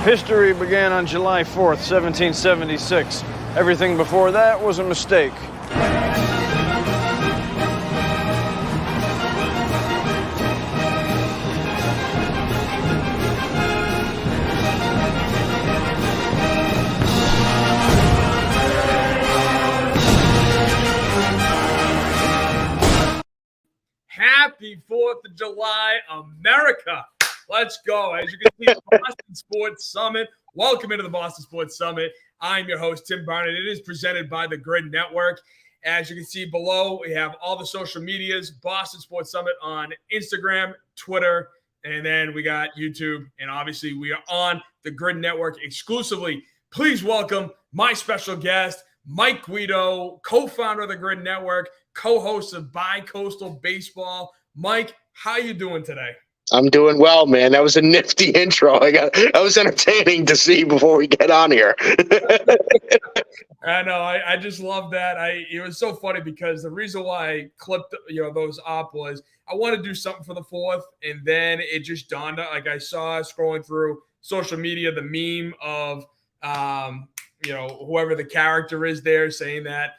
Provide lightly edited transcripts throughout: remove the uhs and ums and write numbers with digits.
History began on July 4th, 1776. Everything before that was a mistake. Happy 4th of July, America. Let's go. As you can see, the Boston Sports Summit. Welcome into the Boston Sports Summit. I'm your host, Tim Barnett. It is presented by the Gryd Network. As you can see below, we have all the social medias, Boston Sports Summit on Instagram, Twitter, and then we got YouTube. And obviously, we are on the Gryd Network exclusively. Please welcome my special guest, Wyc Guido, co-founder of the Gryd Network, co-host of BiCoastal Baseball. Wyc, how you doing today? I'm doing well, man. That was a nifty intro. That was entertaining to see before we get on here. I know. I just love that. It was so funny because the reason why I clipped those up was I want to do something for the 4th, and then it just dawned on, like I saw scrolling through social media the meme of whoever the character is there saying that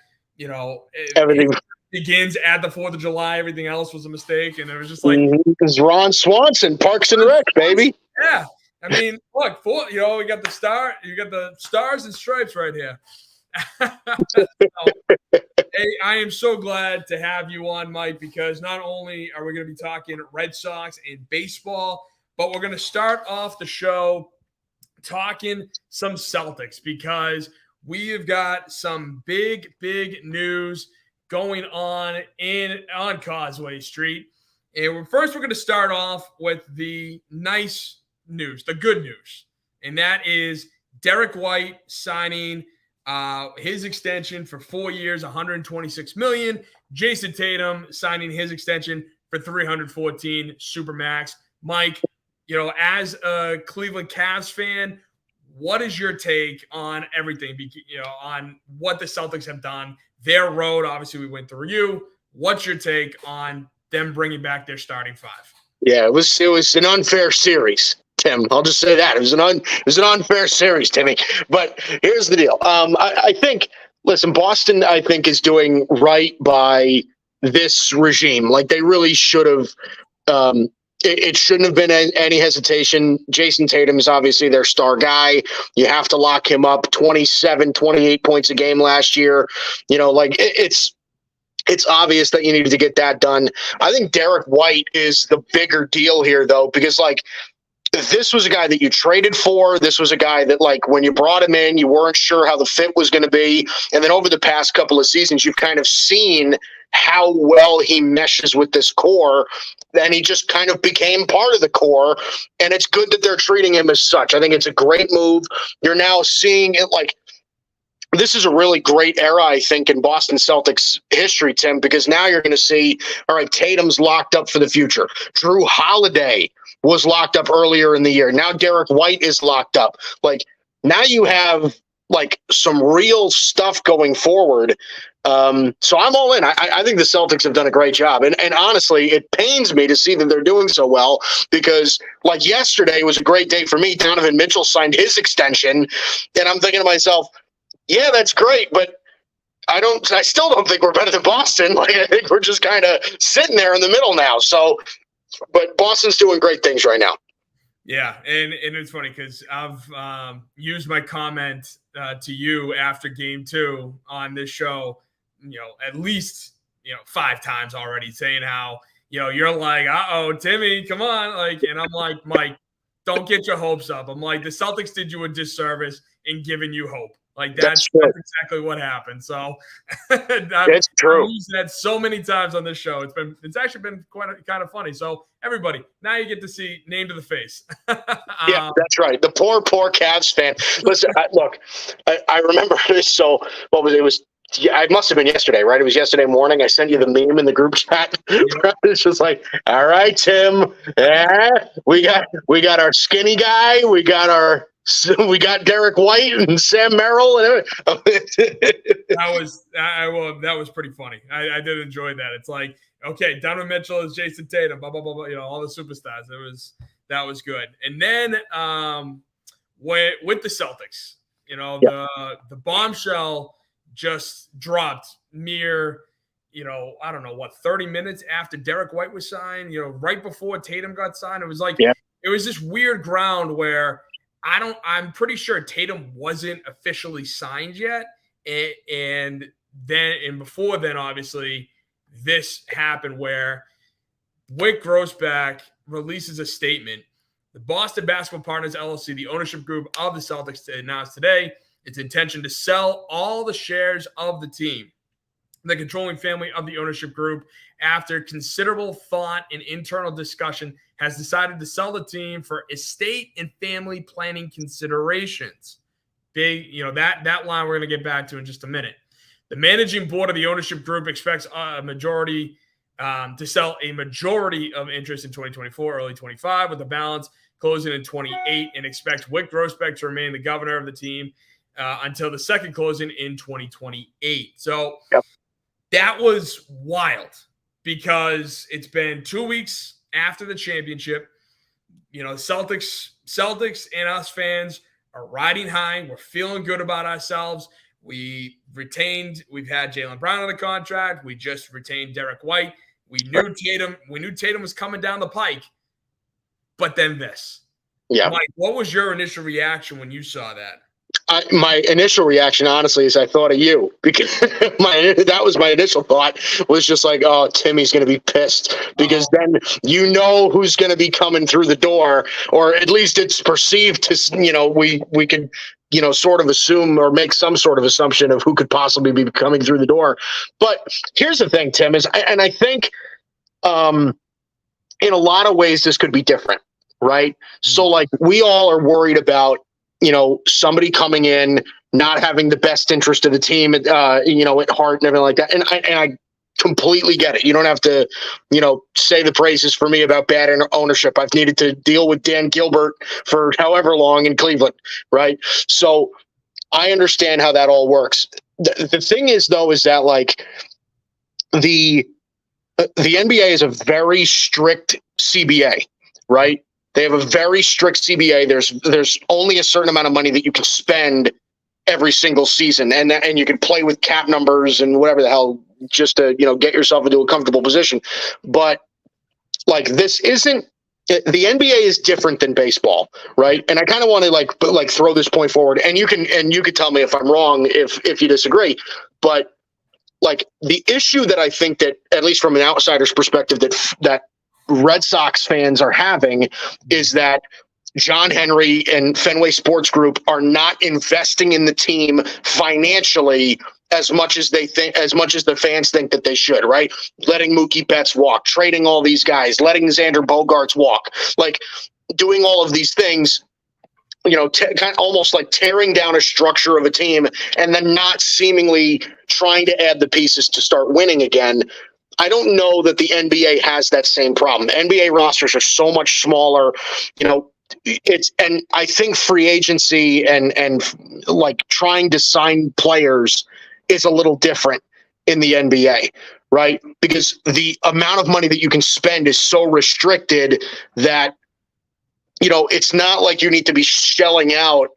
everything begins at the 4th of July. Everything else was a mistake. And it was just like, it's Ron Swanson, Parks and Rec, baby. Yeah. I mean, look, we got the star, you got the stars and stripes right here. Hey, I am so glad to have you on, Mike, because not only are we going to be talking Red Sox and baseball, but we're going to start off the show talking some Celtics because we have got some big news going on Causeway Street. And first, we're going to start off with the nice news, the good news. And that is Derek White signing his extension for 4 years, $126 million. Jason Tatum signing his extension for $314 Supermax. Mike, as a Cleveland Cavs fan, what is your take on everything, on what the Celtics have done? Their road, obviously, we went through you. What's your take on them bringing back their starting five? Yeah, it was an unfair series, Tim. I'll just say that. It was an unfair series, Timmy. But here's the deal. I think, listen, Boston, I think, is doing right by this regime. Like, they really should have it shouldn't have been any hesitation. Jason Tatum is obviously their star guy. You have to lock him up. 27, 28 points a game last year. It's obvious that you needed to get that done. I think Derek White is the bigger deal here, though, because, this was a guy that you traded for. This was a guy that, when you brought him in, you weren't sure how the fit was going to be. And then over the past couple of seasons, you've kind of seen how well he meshes with this core. Then he just kind of became part of the core, and it's good that they're treating him as such. I think it's a great move. You're now seeing it this is a really great era, I think, in Boston Celtics history, Tim, because now you're going to see, all right, Tatum's locked up for the future. Drew Holiday was locked up earlier in the year. Now Derek White is locked up. Now you have some real stuff going forward. So I'm all in. I think the Celtics have done a great job. And honestly, it pains me to see that they're doing so well because yesterday was a great day for me. Donovan Mitchell signed his extension. And I'm thinking to myself, yeah, that's great. But I still don't think we're better than Boston. I think we're just kind of sitting there in the middle now. So, but Boston's doing great things right now. Yeah, and it's funny because I've used my comment to you after Game 2 on this show, at least 5 times already, saying how you're like, uh-oh, Timmy, come on, and I'm like, Mike, don't get your hopes up. I'm like, the Celtics did you a disservice in giving you hope. That's exactly what happened. So that's true. I've used that so many times on this show. It's actually been kind of funny. So everybody, now you get to see name to the face. Yeah, that's right. The poor Cavs fan. Listen, I remember this. So what was it? Yeah, it must have been yesterday, right? It was yesterday morning. I sent you the meme in the group chat. It's just like, all right, Tim, we got our skinny guy, we got Derek White and Sam Merrill, and that was pretty funny. I did enjoy that. It's like, okay, Donovan Mitchell is Jason Tatum, blah blah blah, blah, all the superstars. That was good. And then with the Celtics. The bombshell just dropped mere, I don't know what, 30 minutes after Derek White was signed, right before Tatum got signed. It was like, It was this weird ground where I'm pretty sure Tatum wasn't officially signed yet. And before then, obviously, this happened where Wyc Grousbeck releases a statement. The Boston Basketball Partners, LLC, the ownership group of the Celtics, announced today its intention to sell all the shares of the team. The controlling family of the ownership group, after considerable thought and internal discussion, has decided to sell the team for estate and family planning considerations. Big, that line we're going to get back to in just a minute. The managing board of the ownership group expects a majority to sell a majority of interest in 2024, early 25, with the balance closing in 28, and expects Wyc Grousbeck to remain the governor of the team until the second closing in 2028. So that was wild because it's been 2 weeks after the championship. Celtics and us fans are riding high. We're feeling good about ourselves. We've had Jaylen Brown on the contract. We just retained Derek White. We knew Tatum was coming down the pike, but then this. Yeah. Mike, what was your initial reaction when you saw that? My initial reaction, honestly, is I thought of you, because that was my initial thought, was just like, oh, Timmy's going to be pissed, because then who's going to be coming through the door, or at least it's perceived to, we could, sort of assume or make some sort of assumption of who could possibly be coming through the door. But here's the thing, Tim, and I think in a lot of ways this could be different, right? So like we all are worried about, somebody coming in, not having the best interest of the team, at heart and everything like that. And I completely get it. You don't have to, say the praises for me about bad ownership. I've needed to deal with Dan Gilbert for however long in Cleveland, right? So I understand how that all works. The thing is, though, is that like the NBA is a very strict CBA, right? They have a very strict CBA. There's only a certain amount of money that you can spend every single season, and you can play with cap numbers and whatever the hell just to get yourself into a comfortable position. But like this isn't the NBA is different than baseball, right? And I kind of want to like throw this point forward, and you can tell me if I'm wrong if you disagree, but like the issue that I think that, at least from an outsider's perspective, that Red Sox fans are having is that John Henry and Fenway Sports Group are not investing in the team financially as much as the fans think that they should, right? Letting Mookie Betts walk, trading all these guys, letting Xander Bogaerts walk, like doing all of these things, kind of almost like tearing down a structure of a team and then not seemingly trying to add the pieces to start winning again. I don't know that the NBA has that same problem. The NBA rosters are so much smaller, and I think free agency and like trying to sign players is a little different in the NBA, right? Because the amount of money that you can spend is so restricted that, it's not like you need to be shelling out,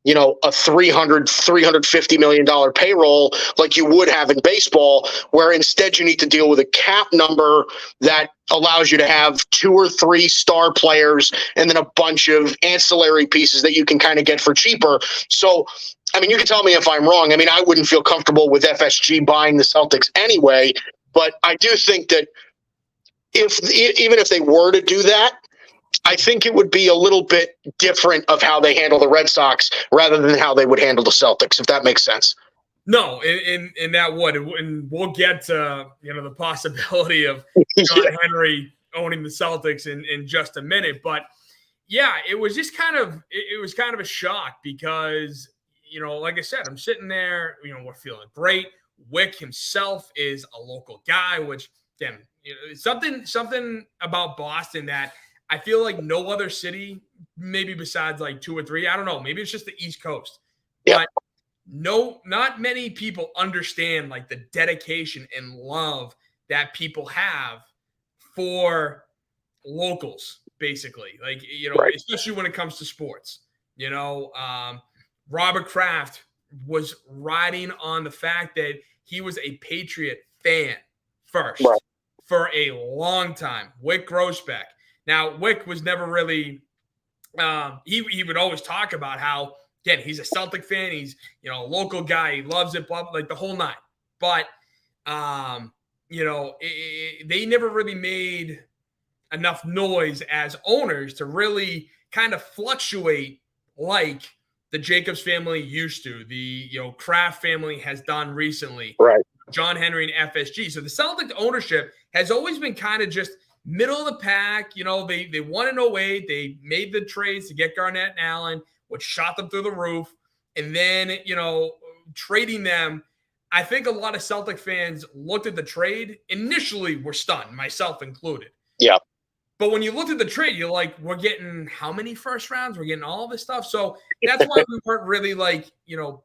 a $350 million payroll like you would have in baseball, where instead you need to deal with a cap number that allows you to have 2 or 3 star players and then a bunch of ancillary pieces that you can kind of get for cheaper. So, I mean, you can tell me if I'm wrong. I mean, I wouldn't feel comfortable with FSG buying the Celtics anyway, but I do think that even if they were to do that, I think it would be a little bit different of how they handle the Red Sox rather than how they would handle the Celtics, if that makes sense. No, and that would. And we'll get to, the possibility of John Henry owning the Celtics in just a minute. But, yeah, it was just kind of a shock because, like I said, I'm sitting there, we're feeling great. Wyc himself is a local guy, which, again, something about Boston that – I feel like no other city, maybe besides like 2 or 3, I don't know, maybe it's just the East Coast. Yeah. But not many people understand like the dedication and love that people have for locals, basically. Like, right. Especially when it comes to sports. Robert Kraft was riding on the fact that he was a Patriot fan first for a long time. Wyc Grousbeck. Now, Wyc was never really he would always talk about how, again, he's a Celtic fan. He's, a local guy. He loves it, blah, like the whole nine. But, they never really made enough noise as owners to really kind of fluctuate like the Jacobs family used to. The, Kraft family has done recently. Right. John Henry and FSG. So the Celtic ownership has always been kind of just middle of the pack. They won in 08. They made the trades to get Garnett and Allen, which shot them through the roof. And then, trading them, I think a lot of Celtic fans looked at the trade, initially were stunned, myself included. Yeah. But when you looked at the trade, you're like, we're getting how many first rounds? We're getting all this stuff. So that's why we weren't really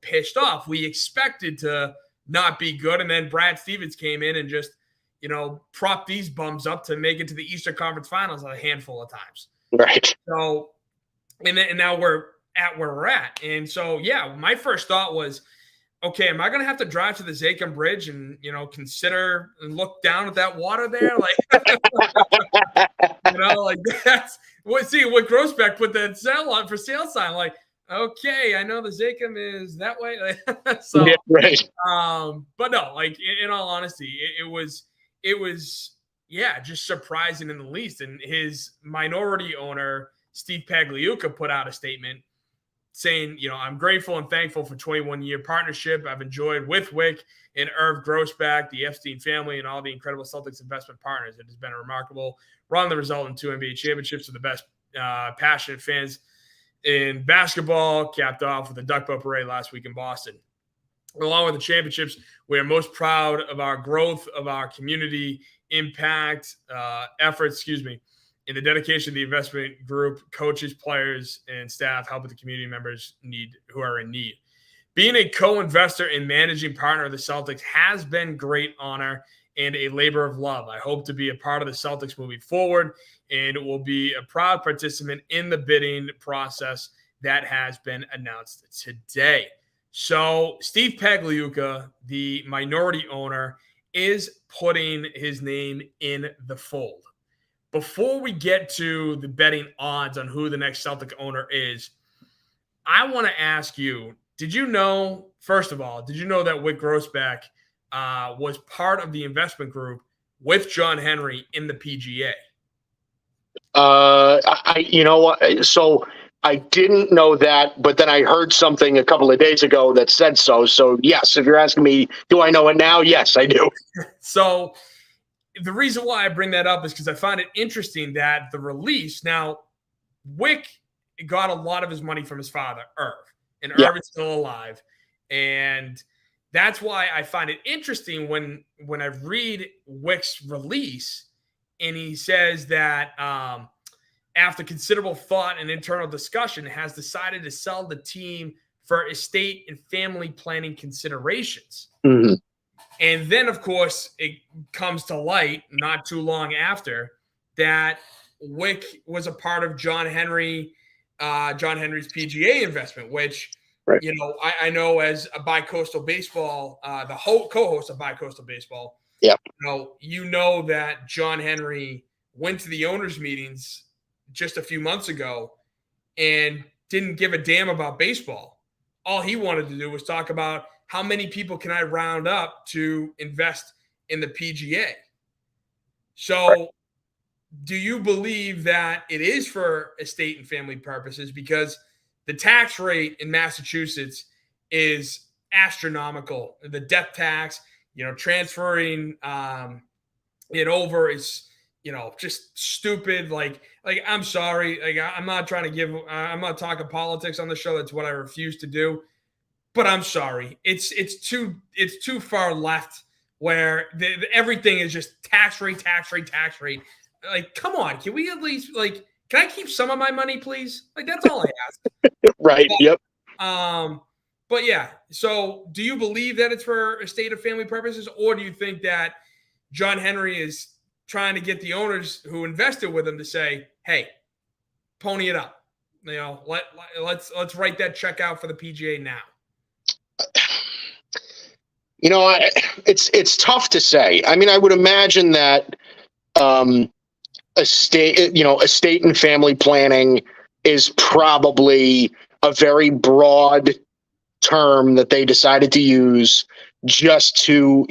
pissed off. We expected to not be good. And then Brad Stevens came in and just, propped these bums up to make it to the Eastern Conference Finals a handful of times. Right. So, and now we're at where we're at. And so, yeah, my first thought was, okay, am I going to have to drive to the Zakim Bridge and, consider and look down at that water there? That's what, see, what Grousbeck put that for sale sign, okay, I know the Zakim is that way. So, yeah, right. But no, in all honesty, it was, just surprising in the least. And his minority owner, Steve Pagliuca, put out a statement saying, I'm grateful and thankful for 21-year partnership I've enjoyed with Wyc and Irv Grousbeck, the Epstein family, and all the incredible Celtics investment partners. It has been a remarkable run that result in 2 NBA championships to the best passionate fans in basketball, capped off with the Duck Boat Parade last week in Boston. Along with the championships, we are most proud of our growth, of our community impact efforts, in the dedication of the investment group, coaches, players, and staff helping the community members who are in need. Being a co-investor and managing partner of the Celtics has been great honor and a labor of love. I hope to be a part of the Celtics moving forward and will be a proud participant in the bidding process that has been announced today. So Steve Pagliuca, the minority owner, is putting his name in the fold. Before we get to the betting odds on who the next Celtic owner is, I want to ask you, first of all, did you know that Wyc Grousbeck was part of the investment group with John Henry in the PGA? You know what? So I didn't know that, but then I heard something a couple of days ago that said so. So yes, if you're asking me, do I know it now? Yes, I do. So the reason why I bring that up is because I find it interesting that the release, now Wyc got a lot of his money from his father, Irv, and Irv is still alive. And that's why I find it interesting when I read Wyc's release and he says that after considerable thought and internal discussion, has decided to sell the team for estate and family planning considerations. Mm-hmm. And then, of course, it comes to light not too long after that Wyc was a part of John Henry's PGA investment, which, right. I know as a BiCoastal Baseball, the co-host of BiCoastal Baseball, yeah, that John Henry went to the owners' meetings just a few months ago and didn't give a damn about baseball. All he wanted to do was talk about how many people can I round up to invest in the PGA. So do you believe that it is for estate and family purposes? Because the tax rate in Massachusetts is astronomical. The death tax, transferring it over is, just stupid. I'm sorry. I'm not trying to I'm not talking politics on the show. That's what I refuse to do. But I'm sorry. It's too far left where everything is just tax rate. Come on. Can we at least can I keep some of my money, please? That's all I ask. Right. Yep. But yeah. So do you believe that it's for estate of family purposes, or do you think that John Henry is trying to get the owners who invested with him to say, hey, pony it up? let's write that check out for the PGA now. It's tough to say. I mean, I would imagine that estate and family planning is probably a very broad term that they decided to use just to,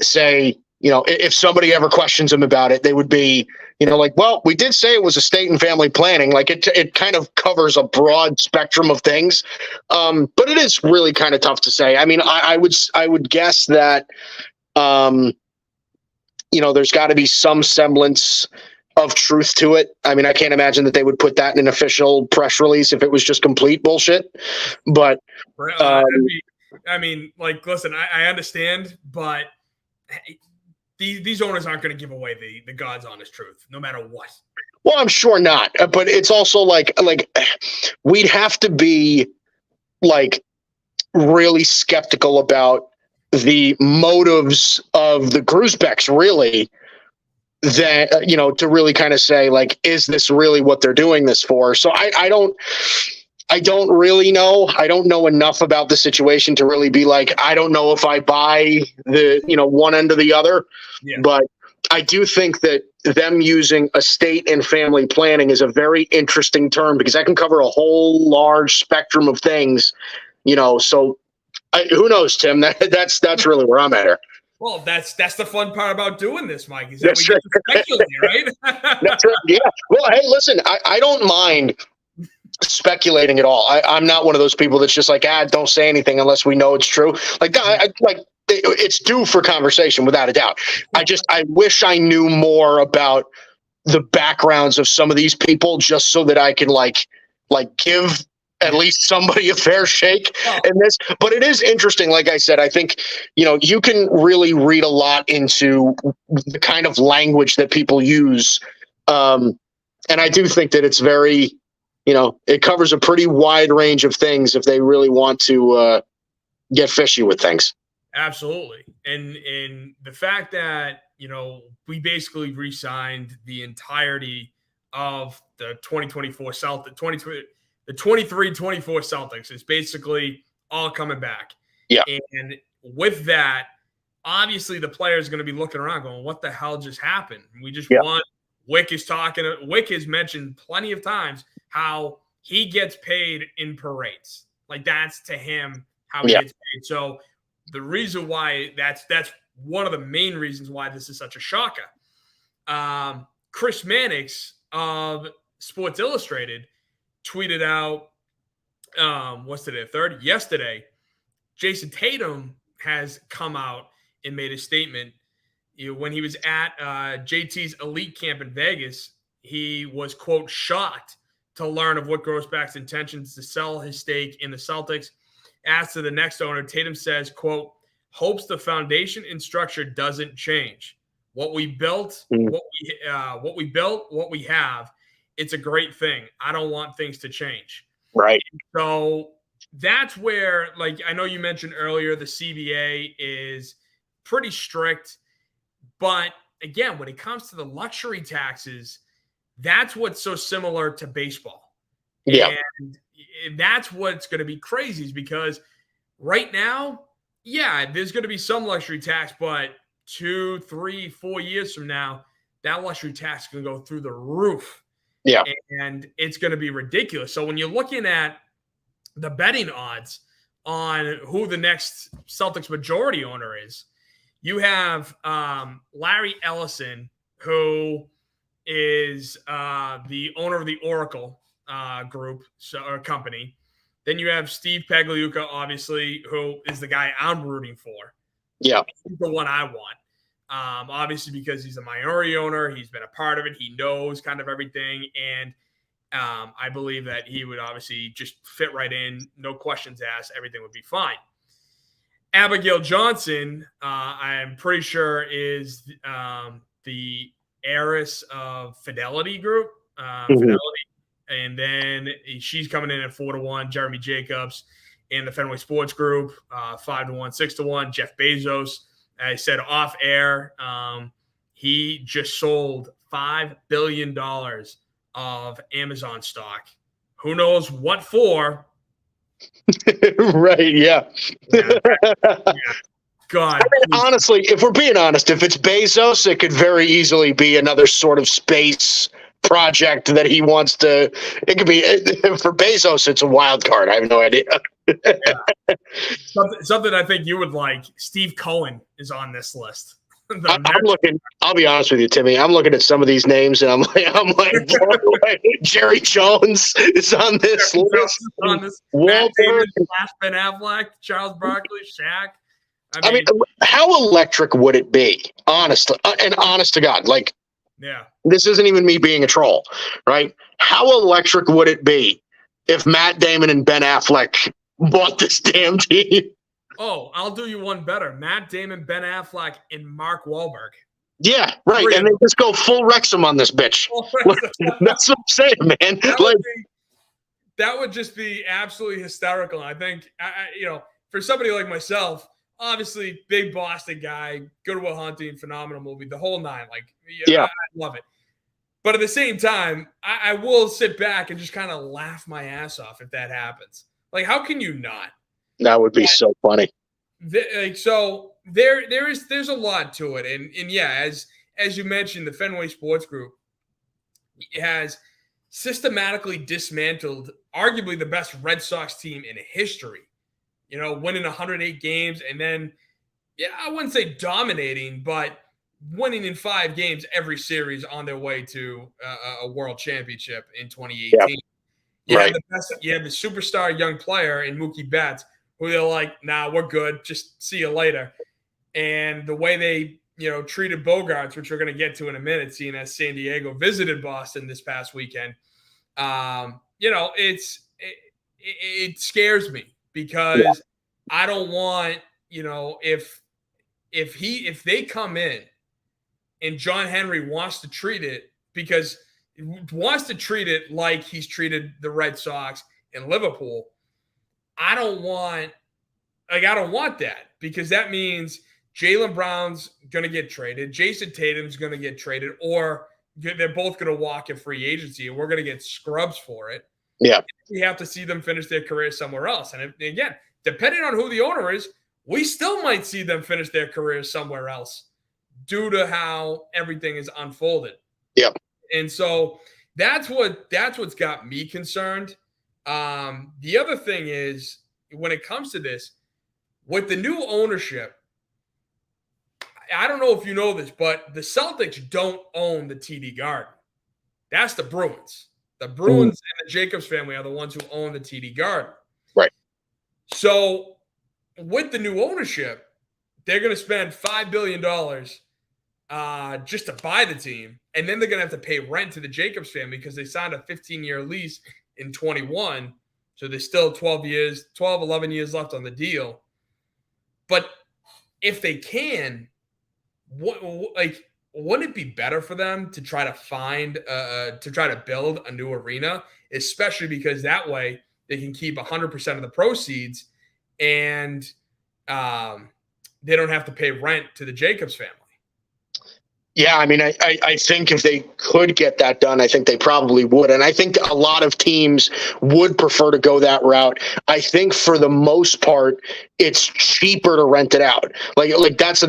say, if somebody ever questions them about it, they would be, well, we did say it was estate and family planning. Like it kind of covers a broad spectrum of things. But it is really kind of tough to say. I mean, I would guess that, there's got to be some semblance of truth to it. I mean, I can't imagine that they would put that in an official press release if it was just complete bullshit. But listen, I understand, but these owners aren't going to give away the God's honest truth, no matter what. Well, I'm sure not. But it's also like we'd have to be really skeptical about the motives of the Grousbecks, really, that to really kind of say, is this really what they're doing this for? So I don't really know. I don't know enough about the situation to really be I don't know if I buy the one end or the other. Yeah. But I do think that them using estate and family planning is a very interesting term, because that can cover a whole large spectrum of things. So who knows, Tim? That's really where I'm at here. Well, that's the fun part about doing this, Mike. Is that we get to speculate, right? That's right. Yeah. Well, hey, listen, I don't mind speculating at all. I'm not one of those people that's just don't say anything unless we know it's true. It's due for conversation without a doubt. I wish I knew more about the backgrounds of some of these people, just so that I can give at least somebody a fair shake in this. But it is interesting. Like I said, I think, you can really read a lot into the kind of language that people use. And I do think that it's very, it covers a pretty wide range of things if they really want to get fishy with things. Absolutely. And the fact that, we basically re-signed the entirety of the 2024 Celtics, the 23-24 Celtics is basically all coming back. Yeah. And with that, obviously the players are going to be looking around going, what the hell just happened? We just won. Wyc has mentioned plenty of times how he gets paid in parades. That's to him how he gets paid. So the reason why that's one of the main reasons why this is such a shocker. Chris Mannix of Sports Illustrated tweeted out, what's today, third? Yesterday, Jason Tatum has come out and made a statement. When he was at JT's elite camp in Vegas, he was, quote, shocked to learn of Wyc Grousbeck's intentions to sell his stake in the Celtics. As to the next owner, Tatum says, quote, hopes the foundation and structure doesn't change. What we built, what we have, it's a great thing. I don't want things to change. Right. So that's where, I know you mentioned earlier, the CBA is pretty strict. But again, when it comes to the luxury taxes, that's what's so similar to baseball. Yeah. And that's what's going to be crazy, is because right now, there's going to be some luxury tax, but 2, 3, 4 years from now, that luxury tax is going to go through the roof. Yeah. And it's going to be ridiculous. So when you're looking at the betting odds on who the next Celtics majority owner is, you have Larry Ellison, who is the owner of the Oracle group or company. Then you have Steve Pagliuca, obviously, who is the guy I'm rooting for. Yeah. He's the one I want. Obviously, because he's a minority owner. He's been a part of it. He knows kind of everything. And I believe that he would obviously just fit right in. No questions asked. Everything would be fine. Abigail Johnson, I am pretty sure, is the heiress of Fidelity Group. Fidelity. And then she's coming in at 4-1. Jeremy Jacobs in the Fenway Sports Group, 5-1, 6-1. Jeff Bezos, I said off air, he just sold $5 billion of Amazon stock Who knows what for? Right? Yeah. God. I mean, honestly, if we're being honest, if it's Bezos, it could very easily be another sort of space project that he wants to. It could be for Bezos. It's a wild card. I have no idea. Yeah. Something I think you would like. Steve Cohen is on this list. I'm looking. I'll be honest with you, Timmy. I'm looking at some of these names, and I'm like, Jerry Jones is on this list. Matt Damon, Ben Affleck, Charles Barkley, Shaq. I mean, how electric would it be? Honestly, and honest to God, like, yeah, this isn't even me being a troll, right? How electric would it be if Matt Damon and Ben Affleck bought this damn team? Oh, I'll do you one better. Matt Damon, Ben Affleck, and Mark Wahlberg. Yeah, right. And they just go full Wrexham on this bitch. That's what I'm saying, man. That would just be absolutely hysterical. I think, for somebody like myself, obviously big Boston guy, Good Will Hunting, phenomenal movie, the whole nine. Like, yeah, I love it. But at the same time, I will sit back and just kind of laugh my ass off if that happens. Like, how can you not? That would be so funny. There's a lot to it, and yeah, as you mentioned, the Fenway Sports Group has systematically dismantled arguably the best Red Sox team in history. Winning 108 games, and then, I wouldn't say dominating, but winning in 5 games every series on their way to a world championship in 2018. Yep. You had the superstar young player in Mookie Betts, who they're like, nah, we're good. Just see you later. And the way they, treated Bogarts, which we're going to get to in a minute, seeing as San Diego visited Boston this past weekend, it scares me because I don't want, if they come in and John Henry wants to treat it like he's treated the Red Sox and Liverpool, I don't want that, because that means Jaylen Brown's going to get traded, Jason Tatum's going to get traded, or they're both going to walk in free agency, and we're going to get scrubs for it. Yeah. We have to see them finish their career somewhere else. And again, depending on who the owner is, we still might see them finish their careers somewhere else due to how everything is unfolded. Yeah. And so that's what's got me concerned. The other thing is, when it comes to this, with the new ownership, I don't know if you know this, but the Celtics don't own the TD Garden. That's the Bruins. The Bruins and the Jacobs family are the ones who own the TD Garden. Right. So with the new ownership, they're going to spend $5 billion just to buy the team. And then they're going to have to pay rent to the Jacobs family because they signed a 15-year lease in 21. So there's still 11 years left on the deal. But if they can, wouldn't it be better for them to try to build a new arena, especially because that way they can keep 100% of the proceeds and they don't have to pay rent to the Jacobs family? Yeah, I mean, I think if they could get that done, I think they probably would. And I think a lot of teams would prefer to go that route. I think for the most part, it's cheaper to rent it out. Like that's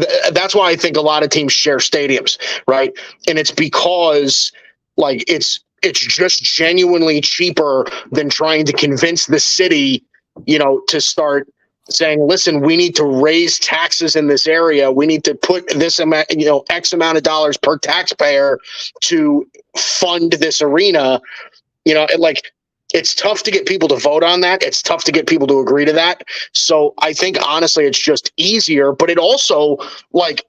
why I think a lot of teams share stadiums, right? And it's because it's just genuinely cheaper than trying to convince the city, to start saying, listen, we need to raise taxes in this area. We need to put this amount, X amount of dollars per taxpayer to fund this arena. It's tough to get people to vote on that. It's tough to get people to agree to that. So I think honestly, it's just easier, but it also,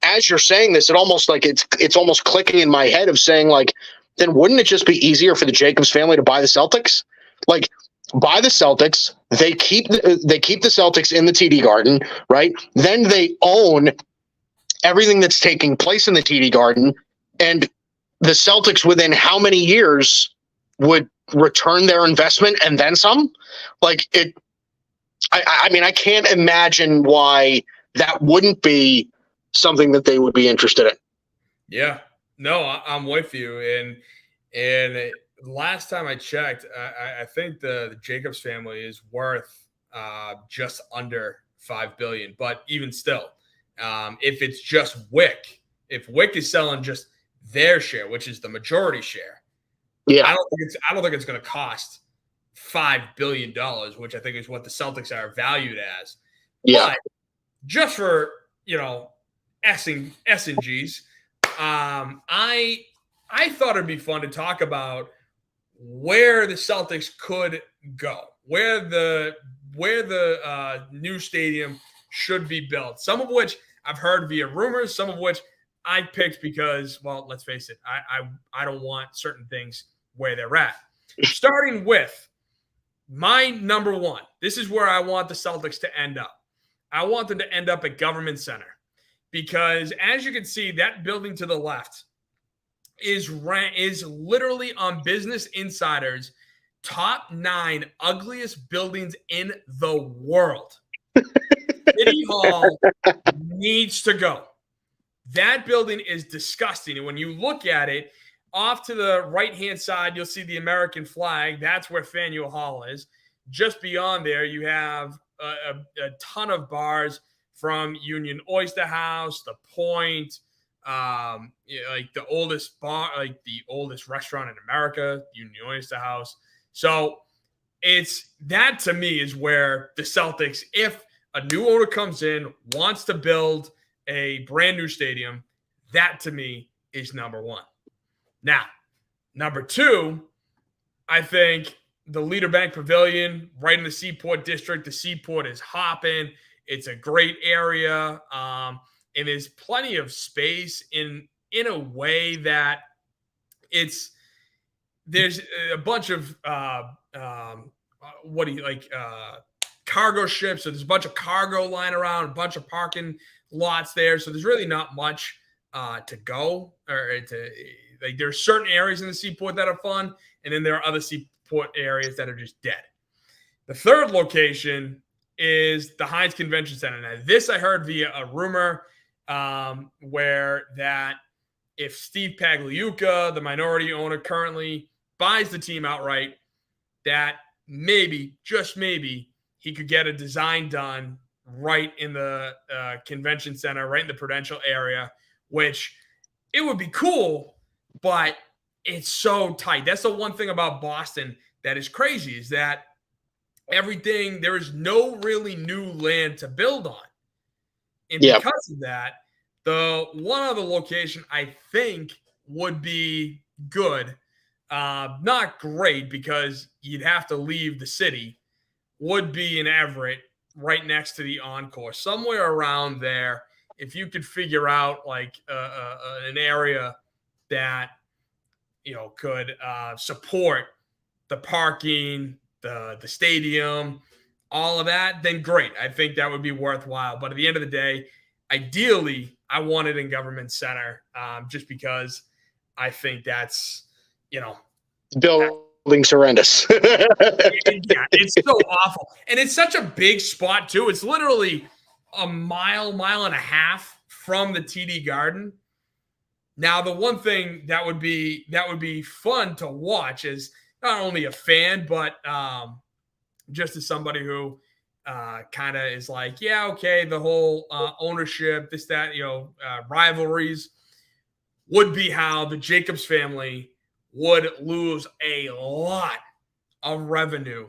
as you're saying this, it's almost clicking in my head of saying, then wouldn't it just be easier for the Jacobs family to buy the Celtics? Buy the Celtics. They keep the Celtics in the TD Garden, right? Then they own everything that's taking place in the TD Garden, and the Celtics within how many years would return their investment and then some? I mean, I can't imagine why that wouldn't be something that they would be interested in. Yeah, no, I'm with you, and last time I checked, I think the Jacobs family is worth just under $5 billion. But even still, if it's just Wyc, if Wyc is selling just their share, which is the majority share, Yeah. I don't think it's going to cost $5 billion, which I think is what the Celtics are valued as. Yeah. But just for S and G's, I thought it'd be fun to talk about where the Celtics could go, where the new stadium should be built. Some of which I've heard via rumors, some of which I picked because, well, let's face it, I don't want certain things where they're at. Starting with my number one, this is where I want the Celtics to end up. I want them to end up at Government Center because, as you can see, that building to the left is literally on Business Insider's top 9 ugliest buildings in the world. City Hall needs to go. That building is disgusting. And when you look at it, off to the right-hand side, you'll see the American flag. That's where Faneuil Hall is. Just beyond there, you have a ton of bars from Union Oyster House, The Point, like the oldest bar, like the oldest restaurant in America, Union Oyster House. So it's that to me is where the Celtics, if a new owner comes in, wants to build a brand new stadium, that to me is number one. Now, number two, I think the Leader Bank Pavilion right in the Seaport District. The Seaport is hopping. It's a great area. And there's plenty of space in a way that there's a bunch of cargo ships. So there's a bunch of cargo lying around, a bunch of parking lots there. So there's really not much to go or to like. There's certain areas in the Seaport that are fun, and then there are other Seaport areas that are just dead. The third location is the Heinz Convention Center. Now, this I heard via a rumor where that if Steve Pagliuca, the minority owner currently, buys the team outright, that maybe, just maybe, he could get a design done right in the convention center, right in the Prudential area, which it would be cool, but it's so tight. That's the one thing about Boston that is crazy is that there is no really new land to build on. And because of that, the one other location I think would be good, not great because you'd have to leave the city, would be in Everett, right next to the Encore, somewhere around there. If you could figure out like an area that could support the parking, the stadium, all of that, then great. I think that would be worthwhile. But at the end of the day, ideally, I want it in Government Center, just because I think that's building's horrendous. Yeah, it's so awful, and it's such a big spot too. It's literally a mile and a half from the TD Garden. Now, the one thing that would be fun to watch is not only a fan, but just as somebody who kind of is like, yeah, okay, the whole ownership, this, that, rivalries, would be how the Jacobs family would lose a lot of revenue.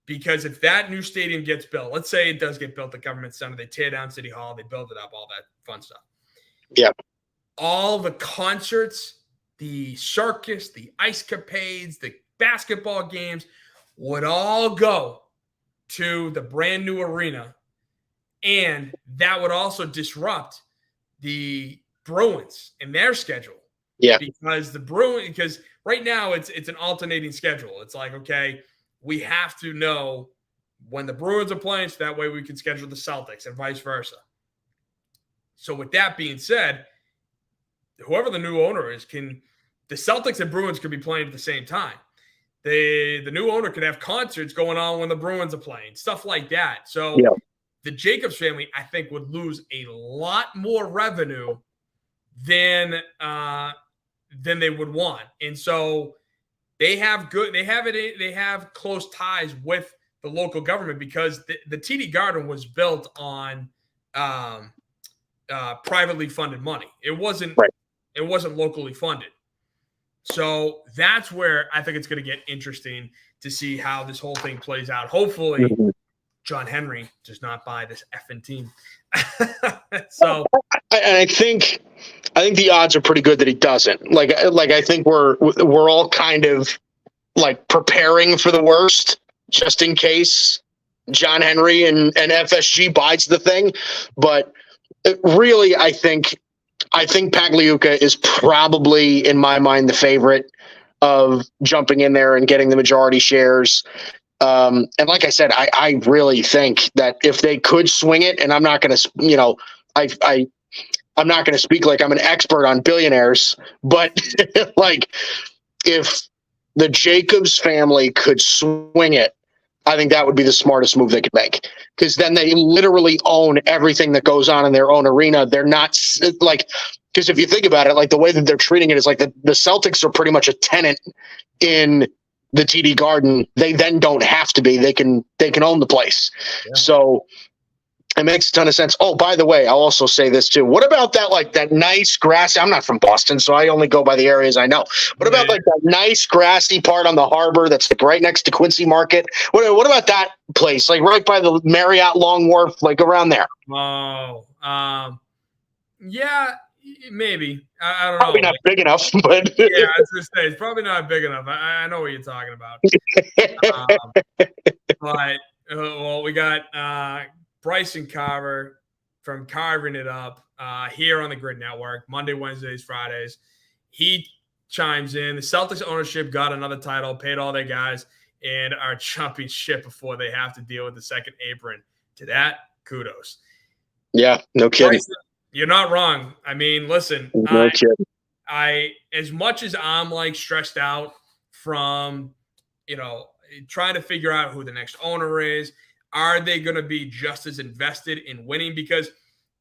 Because if that new stadium gets built, let's say it does get built at Government Center, they tear down City Hall, they build it up, all that fun stuff. Yeah. All the concerts, the circus, the ice capades, the basketball games would all go to the brand new arena. And that would also disrupt the Bruins and their schedule. Yeah. Because right now it's an alternating schedule. It's like, okay, we have to know when the Bruins are playing, so that way we can schedule the Celtics and vice versa. So with that being said, whoever the new owner is, the Celtics and Bruins could be playing at the same time. The new owner could have concerts going on when the Bruins are playing, stuff like that. So the Jacobs family, I think, would lose a lot more revenue than they would want. And so they have close ties with the local government because the TD Garden was built on privately funded money. It wasn't locally funded. So that's where I think it's going to get interesting to see how this whole thing plays out. Hopefully, John Henry does not buy this effing team. So, and I think the odds are pretty good that he doesn't. Like I think we're all kind of like preparing for the worst just in case John Henry and FSG buys the thing. But really, I think Pagliuca is probably, in my mind, the favorite of jumping in there and getting the majority shares. And like I said, I really think that if they could swing it, and I'm not going to, I'm not going to speak like I'm an expert on billionaires, but like if the Jacobs family could swing it, I think that would be the smartest move they could make, because then they literally own everything that goes on in their own arena. They're not like, because if you think about it, like the way that they're treating it is like the Celtics are pretty much a tenant in the TD Garden. They then don't have to be. They can own the place. Yeah. So it makes a ton of sense. Oh, by the way, I'll also say this too. What about that nice grassy? I'm not from Boston, so I only go by the areas I know. What about like that nice grassy part on the harbor that's like right next to Quincy Market? What about that place? Like right by the Marriott Long Wharf, like around there? Oh, yeah, maybe. I don't probably know. Not big enough, but yeah, I was gonna say it's probably not big enough. I know what you're talking about. But well, we got Bryson Carver from Carving It Up here on the Gryd Network, Monday, Wednesdays, Fridays. He chimes in. The Celtics ownership got another title, paid all their guys, and are jumping ship before they have to deal with the second apron. To that, kudos. Yeah, no kidding. Bryson, you're not wrong. I mean, listen, no kidding. I as much as I'm like stressed out from, trying to figure out who the next owner is, are they going to be just as invested in winning? Because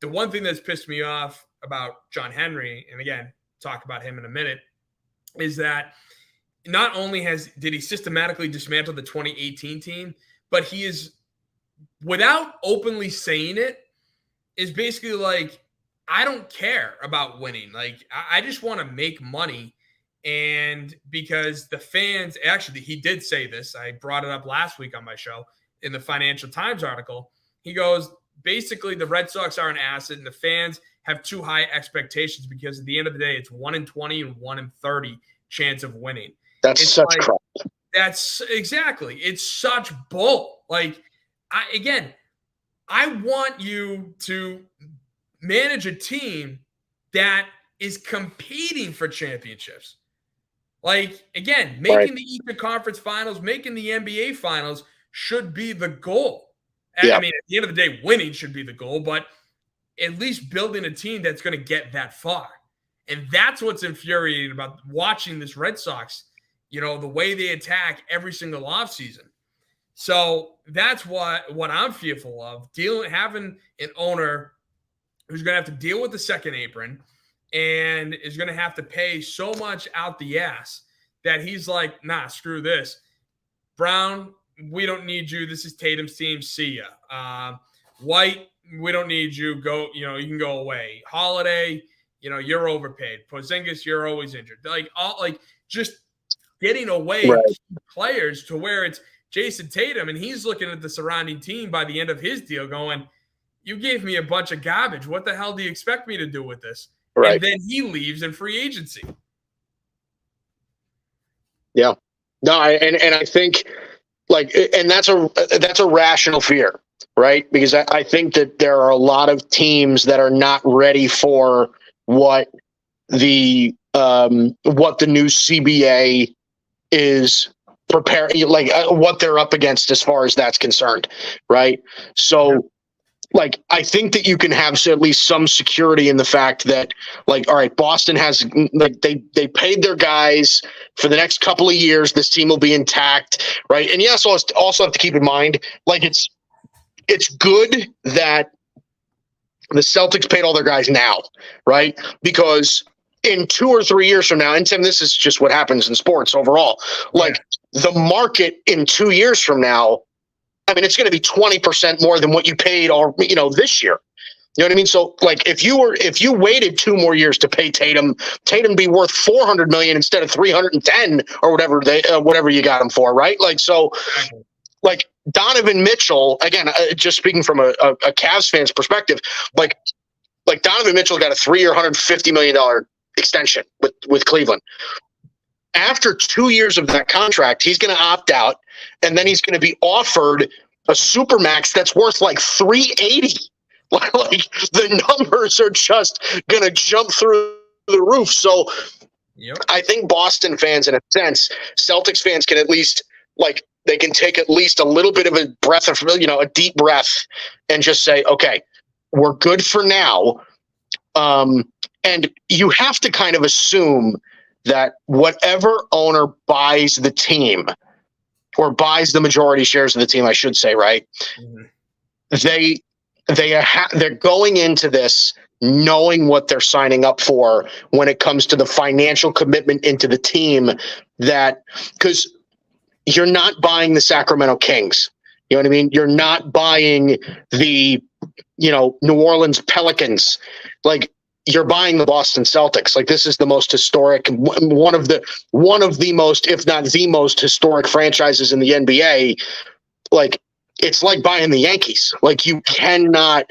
the one thing that's pissed me off about John Henry, and again, talk about him in a minute, is that not only did he systematically dismantle the 2018 team, but he is, without openly saying it, is basically like, I don't care about winning. Like, I just want to make money. And because the fans, actually, he did say this. I brought it up last week on my show in the Financial Times article. He goes, basically, the Red Sox are an asset, and the fans have too high expectations because at the end of the day, it's 1 in 20 and 1 in 30 chance of winning. That's it's such like, crap. That's exactly. It's such bull. Like, I want you to manage a team that is competing for championships. Like, again, making the Eastern Conference Finals, making the NBA Finals should be the goal. Yeah. I mean, at the end of the day, winning should be the goal, but at least building a team that's going to get that far. And that's what's infuriating about watching this Red Sox, the way they attack every single offseason. So that's what I'm fearful of, having an owner who's going to have to deal with the second apron and is going to have to pay so much out the ass that he's like, nah, screw this. Brown, we don't need you. This is Tatum's team. See ya. White, we don't need you. Go, you can go away. Holiday, you're overpaid. Porzingis, you're always injured. Just getting away players to where it's Jason Tatum, and he's looking at the surrounding team by the end of his deal going, you gave me a bunch of garbage. What the hell do you expect me to do with this? Right. And then he leaves in free agency. Yeah. No, and I think that's a rational fear, right? Because I think that there are a lot of teams that are not ready for what the new CBA is preparing, what they're up against as far as that's concerned, right? So, I think that you can have at least some security in the fact that, all right, Boston has, they paid their guys for the next couple of years. This team will be intact, right? And you also have to keep in mind, it's good that the Celtics paid all their guys now, right? Because in 2 or 3 years from now, and Tim, this is just what happens in sports overall. Like the market in 2 years from now, I mean, it's going to be 20% more than what you paid, or this year. You know what I mean? So, like, if you waited 2 more years to pay Tatum be worth $400 million instead of 310 or whatever you got him for, right? Like, so, like Donovan Mitchell, again, just speaking from a Cavs fan's perspective, like Donovan Mitchell got a 3-year, $150 million extension with Cleveland. After 2 years of that contract, he's going to opt out, and then he's going to be offered a supermax that's worth like 380. Like the numbers are just going to jump through the roof. So I think Boston fans, in a sense, Celtics fans can at least they can take at least a little bit of a breath of, a deep breath and just say, okay, we're good for now. And you have to kind of assume that whatever owner buys the team, or buys the majority shares of the team, I should say, right? Mm-hmm. They're going into this knowing what they're signing up for when it comes to the financial commitment into the team, that because you're not buying the Sacramento Kings. You know what I mean? You're not buying the, New Orleans Pelicans. Like, you're buying the Boston Celtics. Like, this is the most historic, one of the most, if not the most historic franchises in the NBA. Like, it's like buying the Yankees. Like, you cannot,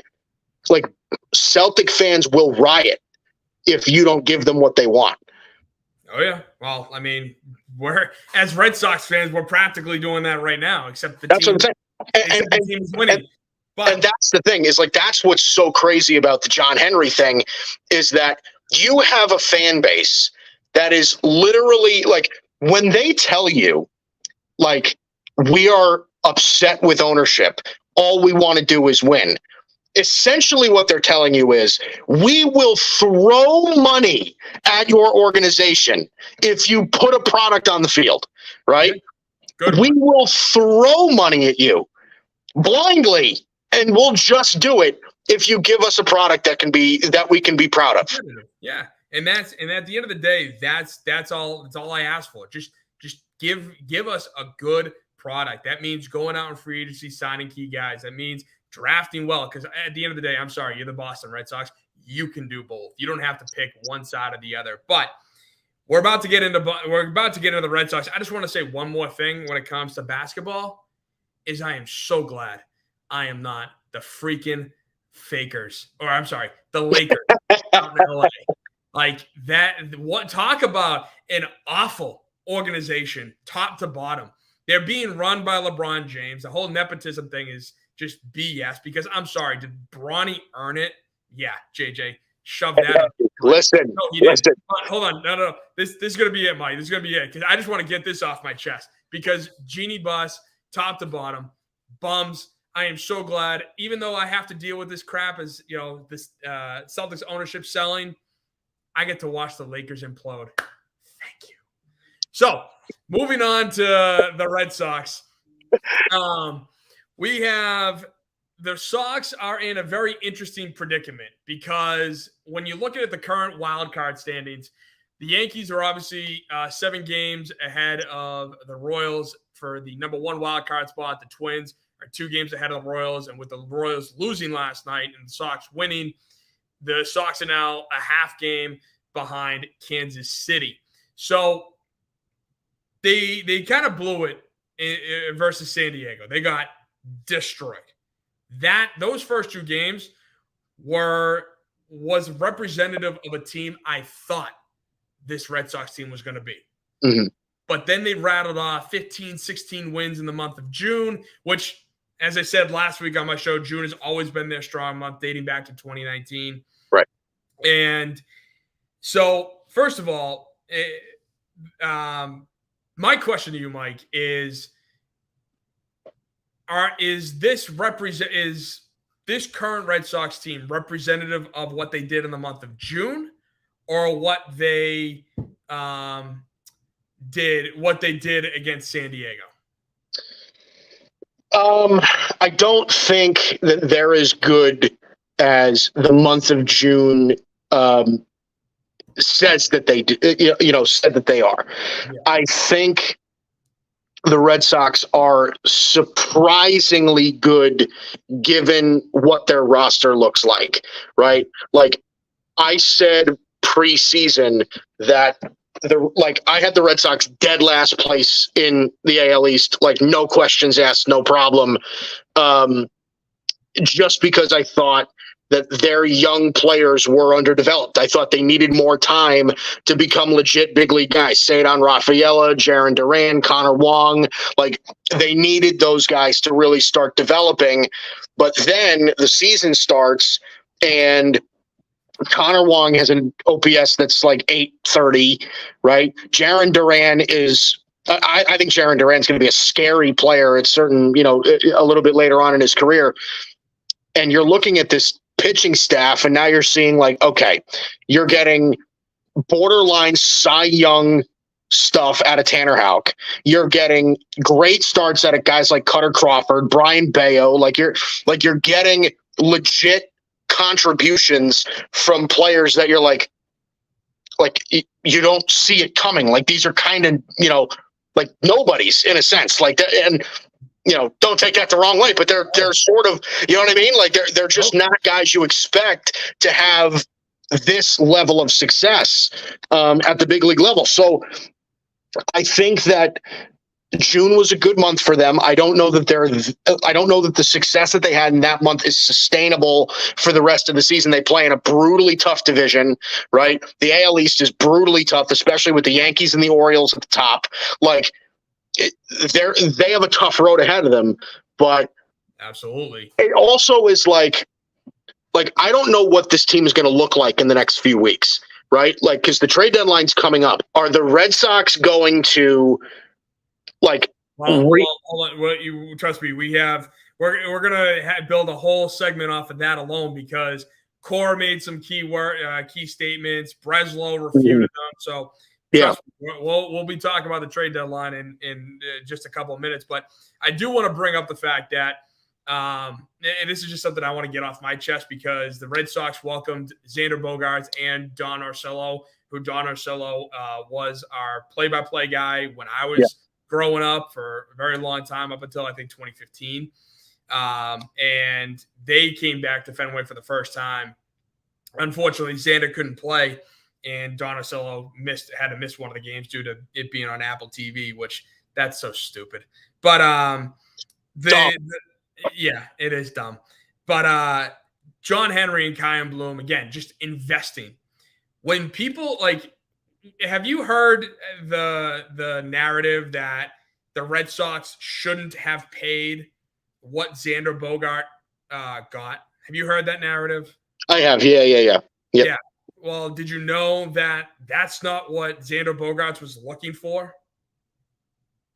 Celtic fans will riot if you don't give them what they want. Oh yeah. Well, I mean, we're, as Red Sox fans, we're practically doing that right now, except the team is winning. And that's the thing, is that's what's so crazy about the John Henry thing, is that you have a fan base that is literally when they tell you, we are upset with ownership, all we want to do is win. Essentially what they're telling you is, we will throw money at your organization if you put a product on the field, right? We will throw money at you blindly, and we'll just do it if you give us a product that we can be proud of. Yeah. And at the end of the day, that's all I ask for. Just give us a good product. That means going out in free agency, signing key guys. That means drafting well, because at the end of the day, I'm sorry, you're the Boston Red Sox. You can do both. You don't have to pick one side or the other. But we're about to get into the Red Sox. I just want to say one more thing when it comes to basketball, is I am so glad I am not the freaking Fakers, or I'm sorry, the Lakers out in LA. Like that, talk about an awful organization, top to bottom. They're being run by LeBron James. The whole nepotism thing is just BS, because I'm sorry, did Bronny earn it? Yeah, JJ, shove that up. Listen, no, he didn't. Hold on. No. This is going to be it, Mike. This is going to be it, because I just want to get this off my chest, because Genie Bus, top to bottom, bums. I am so glad, even though I have to deal with this crap as, this Celtics ownership selling, I get to watch the Lakers implode. Thank you. So, moving on to the Red Sox. We have the Sox are in a very interesting predicament, because when you look at the current wild card standings, the Yankees are obviously 7 games ahead of the Royals for the number 1 wild card spot. The Twins are 2 games ahead of the Royals, and with the Royals losing last night and the Sox winning, the Sox are now a half game behind Kansas City. So they kind of blew it versus San Diego. They got destroyed. Those first 2 games was representative of a team I thought this Red Sox team was going to be. Mm-hmm. But then they rattled off 15, 16 wins in the month of June, which, as I said last week on my show, June has always been their strong month, dating back to 2019. Right. And so, first of all, my question to you, Mike, is this current Red Sox team representative of what they did in the month of June, or what they did against San Diego? I don't think that they're as good as the month of June says that they do, said that they are. Yeah. I think the Red Sox are surprisingly good given what their roster looks like, right? Like I said preseason that I had the Red Sox dead last place in the AL East, like no questions asked, no problem. Just because I thought that their young players were underdeveloped. I thought they needed more time to become legit big league guys. Cedar Rafaela, Jarren Duran, Connor Wong. Like they needed those guys to really start developing. But then the season starts and Connor Wong has an OPS that's like 830, right? Jarren Duran is I think Jarren Duran's going to be a scary player at certain, a little bit later on in his career. And you're looking at this pitching staff, and now you're seeing like, okay, you're getting borderline Cy Young stuff out of Tanner Houck. You're getting great starts out of guys like Cutter Crawford, Brian Bayo. Like you're getting legit contributions from players that you're like you don't see it coming. Like these are kind of, like nobodies in a sense. Like that, and don't take that the wrong way, but they're sort of, you know what I mean? Like they're just not guys you expect to have this level of success at the big league level. So I think that June was a good month for them. I don't know that the success that they had in that month is sustainable for the rest of the season. They play in a brutally tough division, right? The AL East is brutally tough, especially with the Yankees and the Orioles at the top. Like, they have a tough road ahead of them, but absolutely, it also is like I don't know what this team is going to look like in the next few weeks, right? Like, because the trade deadline's coming up. Are the Red Sox going to hold on. Trust me, we're gonna build a whole segment off of that alone because Cora made some key statements. Breslow refuted them, so. Yeah, we'll be talking about the trade deadline in just a couple of minutes, but I do want to bring up the fact that, and this is just something I want to get off my chest because the Red Sox welcomed Xander Bogaerts and Don Orsillo, who Don Orsillo was our play-by-play guy when I was growing up for a very long time, up until I think 2015, and they came back to Fenway for the first time. Unfortunately, Xander couldn't play. And Don Orsillo had to miss one of the games due to it being on Apple TV, which that's so stupid. But yeah, it is dumb. But John Henry and Kyan Bloom, again, just investing. When people have you heard the narrative that the Red Sox shouldn't have paid what Xander Bogart got? Have you heard that narrative? I have. Yeah. Yep. Yeah. Well, did you know that that's not what Xander Bogaerts was looking for?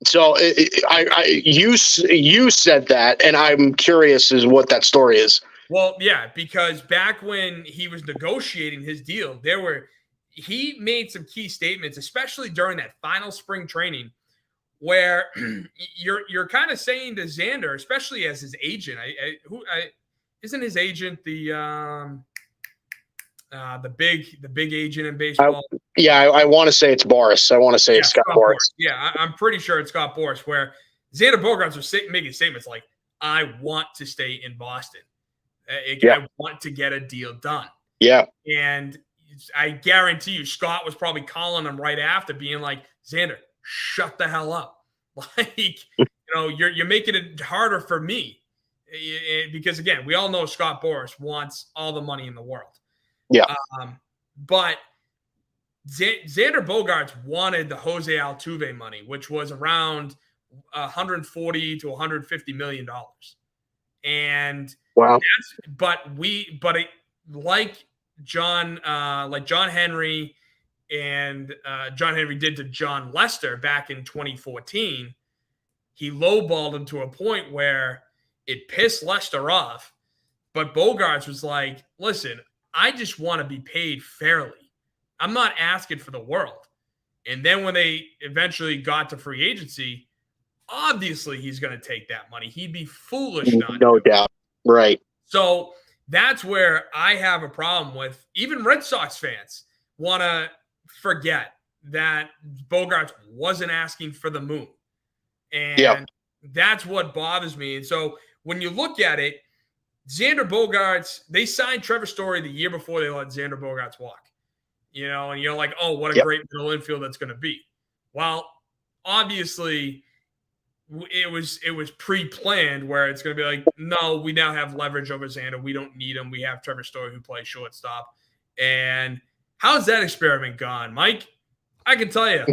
So you said that, and I'm curious as what that story is. Well, yeah, because back when he was negotiating his deal, he made some key statements, especially during that final spring training, where you're kind of saying to Xander, especially as his agent, isn't his agent the big agent in baseball? I want to say it's Boris. I want to say it's Scott Boris. Yeah, I'm pretty sure it's Scott Boris, where Xander Bogaerts was making statements like, I want to stay in Boston. I want to get a deal done. Yeah. And I guarantee you, Scott was probably calling him right after, being like, Xander, shut the hell up. You're making it harder for me. Because, again, we all know Scott Boris wants all the money in the world. Yeah. But Xander Bogaerts wanted the Jose Altuve money, which was around $140 to $150 million. And wow. Like John Henry and John Henry did to John Lester back in 2014, he lowballed him to a point where it pissed Lester off. But Bogaerts was like, listen, I just want to be paid fairly. I'm not asking for the world. And then when they eventually got to free agency, obviously he's going to take that money. He'd be foolish not to. No doubt. Right. So that's where I have a problem with even Red Sox fans. want to forget that Bogaerts wasn't asking for the moon. And that's what bothers me. And so when you look at it, Xander Bogaerts, they signed Trevor Story the year before they let Xander Bogaerts walk. And you're like, oh, what a great middle infield that's going to be. Well, obviously, it was pre-planned where it's going to be like, no, we now have leverage over Xander. We don't need him. We have Trevor Story who plays shortstop. And how's that experiment gone, Mike? I can tell you,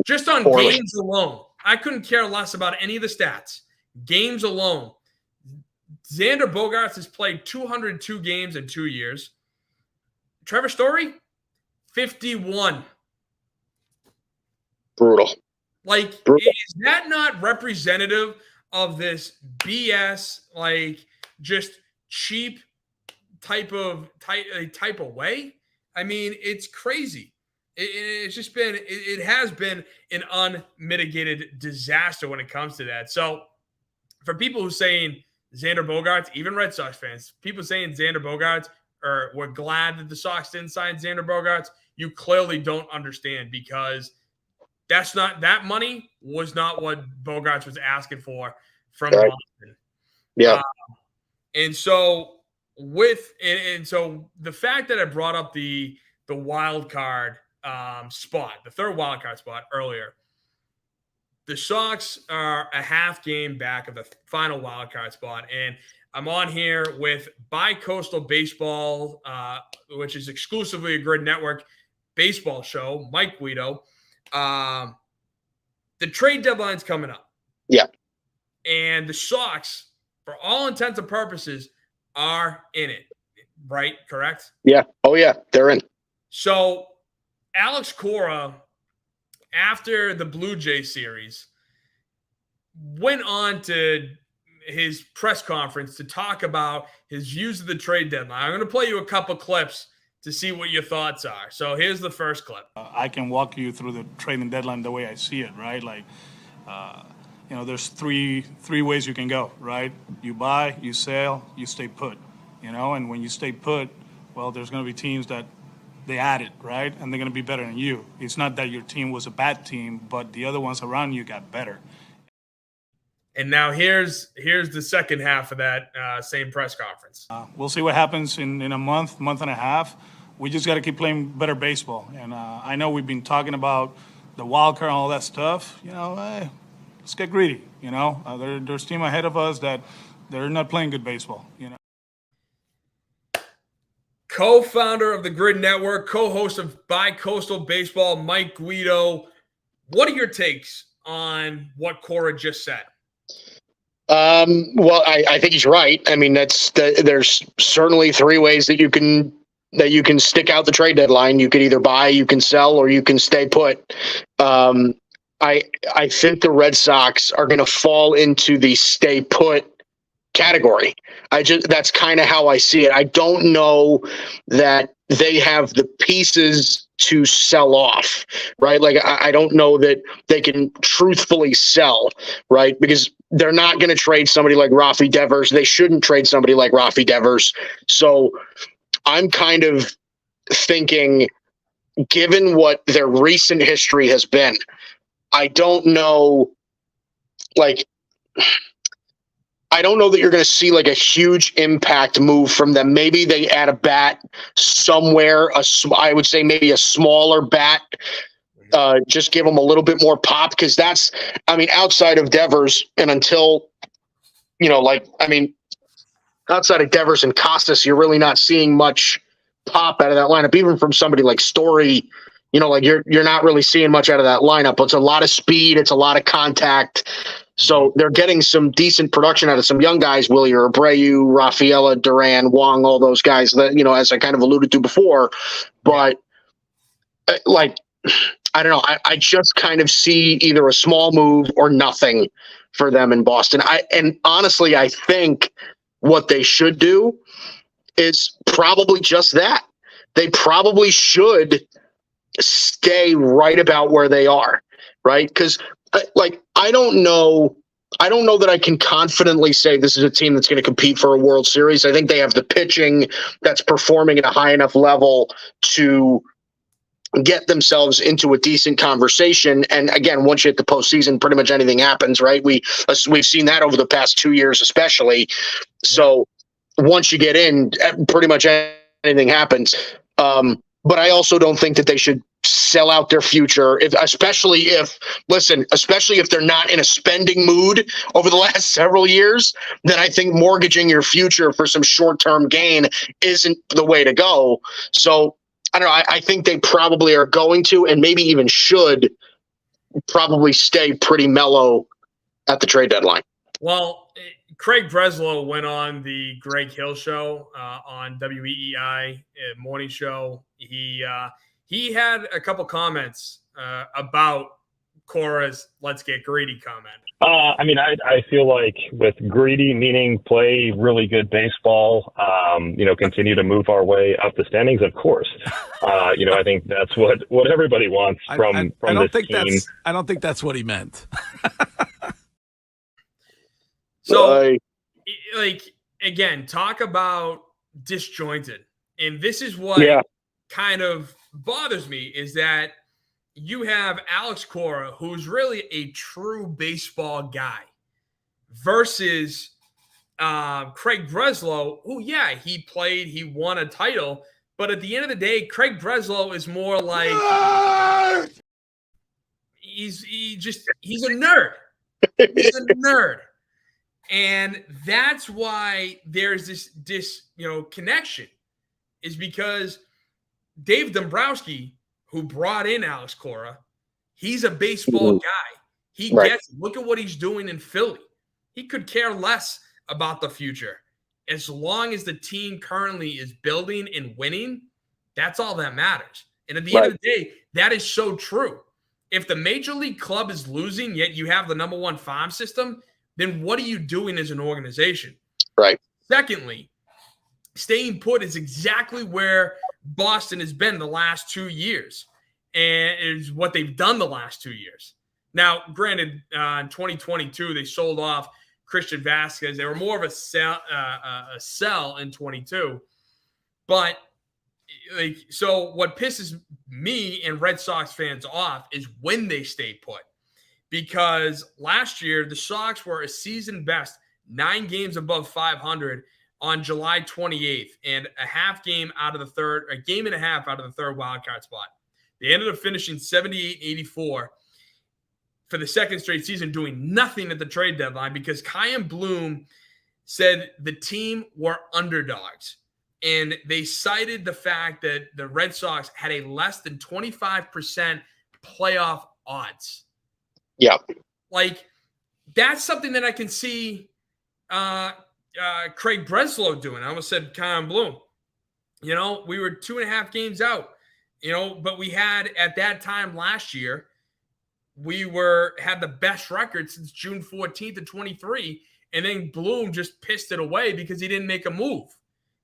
just on games alone, I couldn't care less about any of the stats. Games alone, Xander Bogaerts has played 202 games in 2 years. Trevor Story, 51. Brutal. Is that not representative of this BS, just cheap type of way? I mean, it's crazy. It's just been, it has been an unmitigated disaster when it comes to that. So for people who are saying Xander Bogaerts, even Red Sox fans, people saying Xander Bogaerts, or we're glad that the Sox didn't sign Xander Bogaerts, you clearly don't understand, because that money was not what Bogaerts was asking for from Boston. Yeah. And so the fact that I brought up the wild card spot, the third wild card spot earlier, the Sox are a half game back of the final wild card spot. And I'm on here with BiCoastal Baseball, which is exclusively a Gryd Network baseball show, Mike Guido. The trade deadline's coming up. Yeah. And the Sox, for all intents and purposes, are in it. Right? Correct? Yeah. Oh, yeah. They're in. So Alex Cora, after the Blue Jay series, went on to his press conference to talk about his views of the trade deadline. I'm going to play you a couple clips to see what your thoughts are. So here's the first clip. I can walk you through the trading deadline the way I see it, right? There's three ways you can go, right? You buy, you sell, you stay put, and when you stay put, well, there's going to be teams that they added, right? And they're going to be better than you. It's not that your team was a bad team, but the other ones around you got better. And now here's the second half of that same press conference. We'll see what happens in a month and a half. We just got to keep playing better baseball. And I know we've been talking about the wild card and all that stuff. Let's get greedy. There's a team ahead of us that they're not playing good baseball. Co-founder of the Gryd Network, co-host of BiCoastal Baseball, Mike Guido. What are your takes on what Cora just said? Well, I think he's right. I mean, there's certainly three ways that you can stick out the trade deadline. You could either buy, you can sell, or you can stay put. I think the Red Sox are going to fall into the stay put category. That's kind of how I see it. I don't know that they have the pieces to sell off, right? I don't know that they can truthfully sell, right? Because they're not going to trade somebody like Rafi Devers. They shouldn't trade somebody like Rafi Devers. So I'm kind of thinking, given what their recent history has been, I don't know that you're going to see a huge impact move from them. Maybe they add a bat somewhere. I would say maybe a smaller bat. Just give them a little bit more pop, because outside of Devers and outside of Devers and Casas, you're really not seeing much pop out of that lineup. Even from somebody like Story, you're not really seeing much out of that lineup. It's a lot of speed. It's a lot of contact. So they're getting some decent production out of some young guys, Willie Abreu, Rafaela, Duran, Wong, all those guys that, as I kind of alluded to before. But I don't know. I just kind of see either a small move or nothing for them in Boston. And honestly, I think what they should do is probably just that. They probably should stay right about where they are, right? Because I don't know that I can confidently say this is a team that's going to compete for a World Series. I think they have the pitching that's performing at a high enough level to get themselves into a decent conversation. And again, once you hit the postseason, pretty much anything happens, right? We've seen that over the past 2 years, especially. So once you get in, pretty much anything happens. But I also don't think that they should sell out their future, especially if they're not in a spending mood over the last several years. Then I think mortgaging your future for some short-term gain isn't the way to go. So I don't know. I think they probably are going to, and maybe even should, probably stay pretty mellow at the trade deadline. Well, Craig Breslow went on the Greg Hill show on WEEI morning show. He had a couple comments about Cora's "Let's get greedy" comment. I mean, I feel like with greedy, meaning play really good baseball, continue to move our way up the standings, of course. I think that's what everybody wants from this team. I don't think that's what he meant. So, again, talk about disjointed. And this is what kind of bothers me, is that you have Alex Cora, who's really a true baseball guy, versus Craig Breslow, who, he played, he won a title. But at the end of the day, Craig Breslow is more like he's a nerd. He's a nerd. And that's why there's this connection, is because Dave Dombrowski, who brought in Alex Cora, he's a baseball guy. He gets, look at what he's doing in Philly. He could care less about the future. As long as the team currently is building and winning, that's all that matters. And at the end of the day, that is so true. If the major league club is losing, yet you have the number one farm system, then what are you doing as an organization? Right. Secondly, staying put is exactly where Boston has been the last 2 years, and is what they've done the last 2 years. Now, granted, in 2022, they sold off Christian Vasquez. They were more of a sell in 22. But, so what pisses me and Red Sox fans off is when they stay put. Because last year, the Sox were a season best 9 games above 500 on July 28th, and a game and a half out of the third wildcard spot. They ended up finishing 78-84 for the second straight season, doing nothing at the trade deadline because Chaim Bloom said the team were underdogs. And they cited the fact that the Red Sox had a less than 25% playoff odds. Yeah. That's something that I can see Craig Breslow doing. I almost said Chaim Bloom. We were 2.5 games out, but we had, at that time last year, we had the best record since June 14th of 23, and then Bloom just pissed it away because he didn't make a move.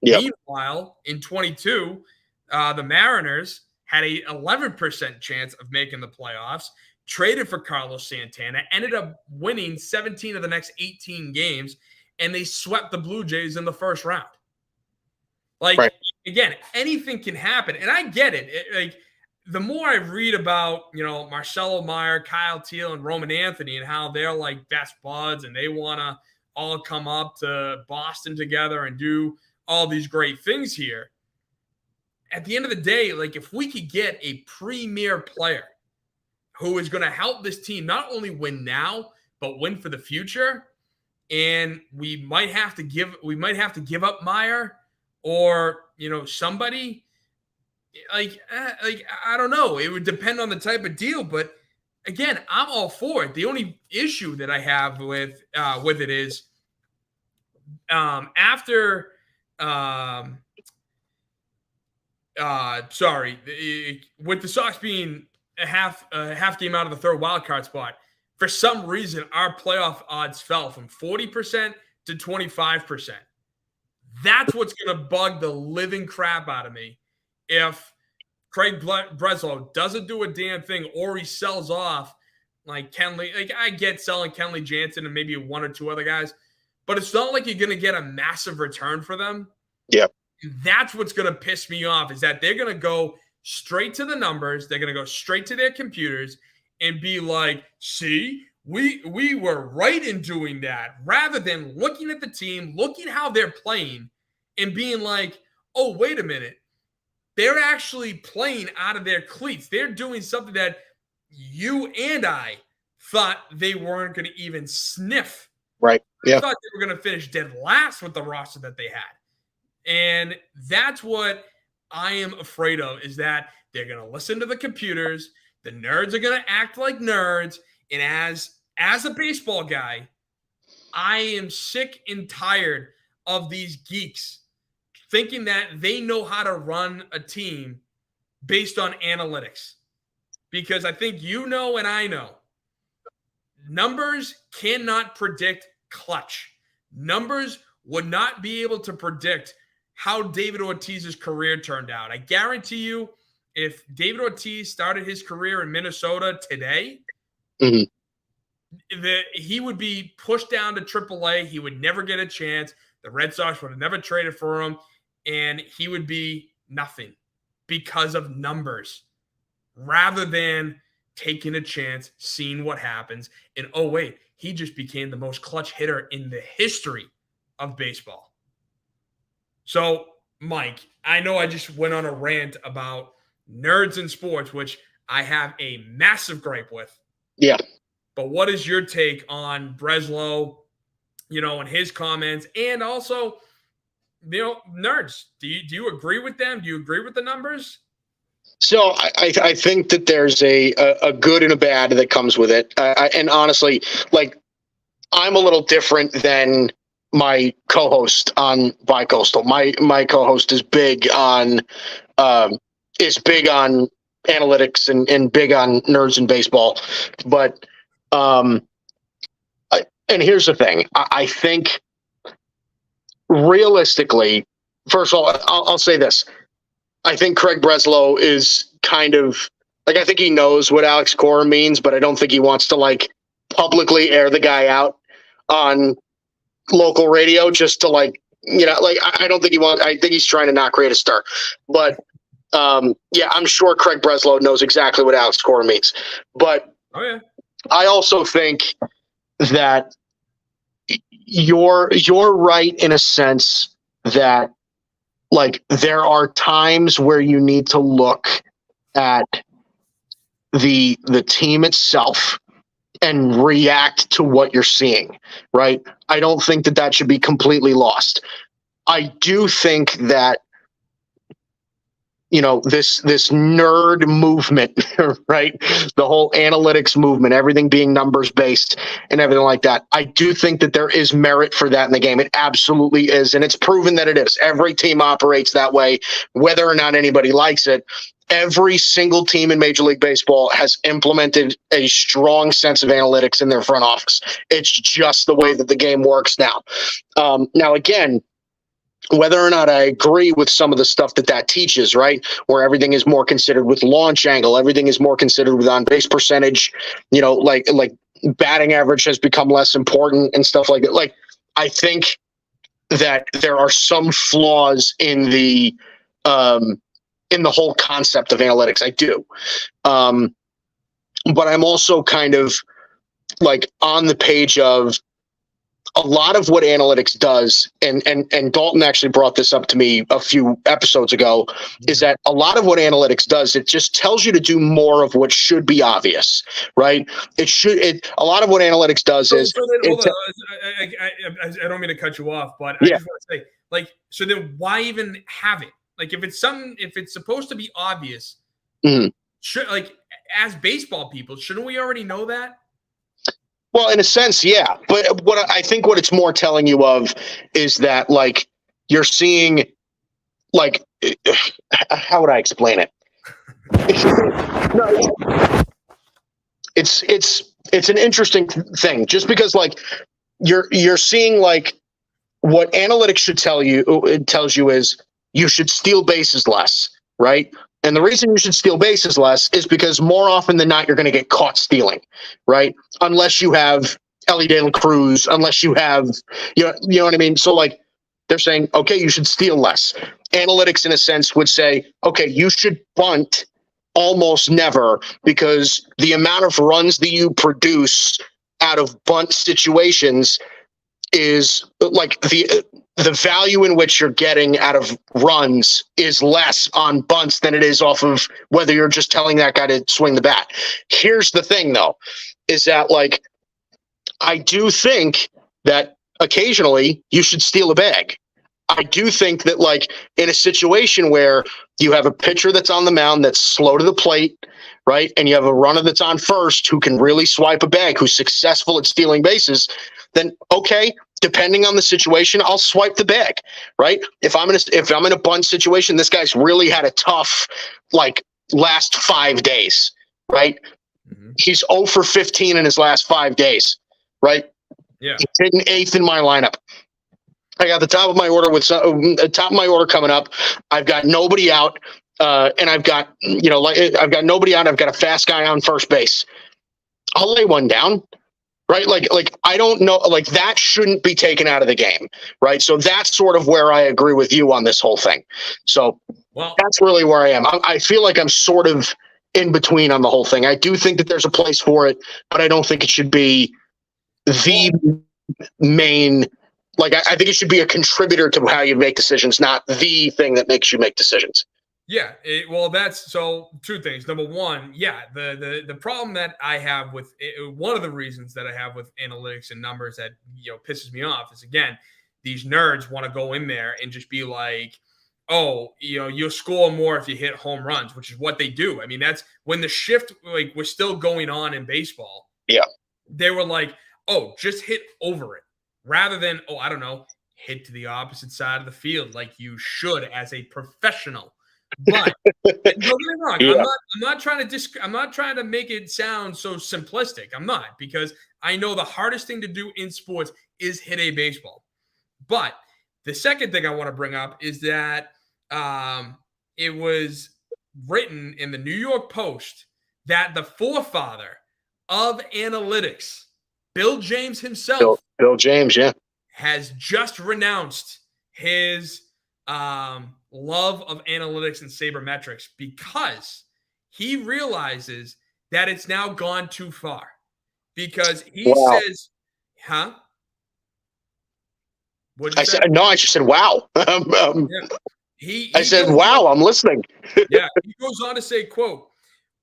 Yep. Meanwhile, in 22, the Mariners had a 11% chance of making the playoffs, traded for Carlos Santana, ended up winning 17 of the next 18 games, and they swept the Blue Jays in the first round. Again, anything can happen. And I get it. The more I read about, Marcelo Meyer, Kyle Teal, and Roman Anthony, and how they're like best buds and they want to all come up to Boston together and do all these great things here. At the end of the day, if we could get a premier player who is going to help this team not only win now, but win for the future, and we might have to give up Meyer or somebody. I don't know. It would depend on the type of deal, but again, I'm all for it. The only issue that I have with it is with the Sox being a half game out of the third wild card spot, for some reason our playoff odds fell from 40% to 25%. That's what's going to bug the living crap out of me. If Craig Breslow doesn't do a damn thing, or he sells off Kenley, I get selling Kenley Jansen and maybe one or two other guys, but it's not like you're going to get a massive return for them. Yeah. That's what's going to piss me off, is that they're going to go straight to the numbers. They're going to go straight to their computers and be like, see, we were right in doing that, rather than looking at the team, looking how they're playing and being like, oh, wait a minute. They're actually playing out of their cleats. They're doing something that you and I thought they weren't going to even sniff. Right. Yeah. I thought they were going to finish dead last with the roster that they had. And that's what I am afraid of, is that they're going to listen to the computers. The nerds are going to act like nerds. And as a baseball guy, I am sick and tired of these geeks thinking that they know how to run a team based on analytics. Because I think you know and I know, numbers cannot predict clutch. Numbers would not be able to predict how David Ortiz's career turned out. I guarantee you, if David Ortiz started his career in Minnesota today, he would be pushed down to AAA. He would never get a chance. The Red Sox would have never traded for him, and he would be nothing because of numbers, rather than taking a chance, seeing what happens, and oh wait, he just became the most clutch hitter in the history of baseball. So, Mike, I know I just went on a rant about nerds in sports, which I have a massive gripe with. Yeah. But what is your take on Breslow, and his comments, and also, nerds? Do you agree with them? Do you agree with the numbers? So I think that there's a good and a bad that comes with it. And honestly, like, I'm a little different than my co-host on BiCoastal. My co-host is big on analytics and big on nerds in baseball. But and here's the thing. I think realistically, first of all, I'll say this. I think Craig Breslow is kind of like, I think he knows what Alex Cora means, but I don't think he wants to like publicly air the guy out on local radio just to I don't think I think he's trying to not create a stir. But yeah, I'm sure Craig Breslow knows exactly what Alex Cora means. But I also think that you're right in a sense that, like, there are times where you need to look at the team itself and react to what you're seeing, right? I don't think that should be completely lost. I do think that, this nerd movement, right? The whole analytics movement, everything being numbers based and everything like that. I do think that there is merit for that in the game. It absolutely is. And it's proven that it is. Every team operates that way, whether or not anybody likes it. Every single team in Major League Baseball has implemented a strong sense of analytics in their front office. It's just the way that the game works now. Now, again, whether or not I agree with some of the stuff that teaches, right, where everything is more considered with launch angle, everything is more considered with on-base percentage, like batting average has become less important and stuff like that. Like, I think that there are some flaws in the whole concept of analytics. I do. But I'm also kind of like on the page of a lot of what analytics does, and Dalton actually brought this up to me a few episodes ago, is that a lot of what analytics does, it just tells you to do more of what should be obvious, right? A lot of what analytics does is... I don't mean to cut you off, but I just want to say, like, so then why even have it? Like, if it's supposed to be obvious, should, like, as baseball people, shouldn't we already know that? Well, in a sense, yeah. But what I think what it's more telling you of is that, like, you're seeing, like, how would I explain it? It's an interesting thing, just because, like, you're seeing, like, what analytics should tell you. It tells you is you should steal bases less, right? And the reason you should steal bases less is because more often than not, you're going to get caught stealing, right? Unless you have Ellie De La Cruz, unless you have, you know what I mean? So, like, They're saying, okay, you should steal less. Analytics, in a sense, would say, okay, you should bunt almost never because the amount of runs that you produce out of bunt situations is like the value in which you're getting out of runs is less on bunts than it is off of whether you're just telling that guy to swing the bat. Here's the thing, though, is that like I do think that occasionally you should steal a bag. I do think that like in a situation where you have a pitcher that's on the mound that's slow to the plate, right? And you have a runner that's on first who can really swipe a bag, who's successful at stealing bases, then okay, depending on the situation, I'll swipe the bag, right? If I'm in a bunt situation, this guy's really had a tough like last 5 days, right? Mm-hmm. He's 0 for 15 in his last 5 days, right? Yeah. He's hitting 8th in my lineup. I got the top of my order coming up. I've got nobody out, and I've got nobody out. I've got a fast guy on first base. I'll lay one down, right? Like I don't know, like that shouldn't be taken out of the game, right? So that's sort of where I agree with you on this whole thing. So that's really where I am. I feel like I'm sort of in between on the whole thing. I do think that there's a place for it, but I don't think it should be the main. Like, I think it should be a contributor to how you make decisions, not the thing that makes you make decisions. Yeah. That's so two things. Number one, the problem that I have with it, one of the reasons that I have with analytics and numbers that, pisses me off is, again, these nerds want to go in there and just be like, oh, you'll score more if you hit home runs, which is what they do. I mean, that's when the shift was still going on in baseball. Yeah. They were like, oh, just hit over it. Rather than, hit to the opposite side of the field like you should as a professional. But don't get me wrong, yeah. I'm not trying to make it sound so simplistic. I'm not, because I know the hardest thing to do in sports is hit a baseball. But the second thing I want to bring up is that it was written in the New York Post that the forefather of analytics, Bill James himself, Bill James, yeah, has just renounced his love of analytics and sabermetrics because he realizes that it's now gone too far. Because he says, huh? I just said, wow. Yeah. I said, wow, I'm listening. Yeah, he goes on to say, quote,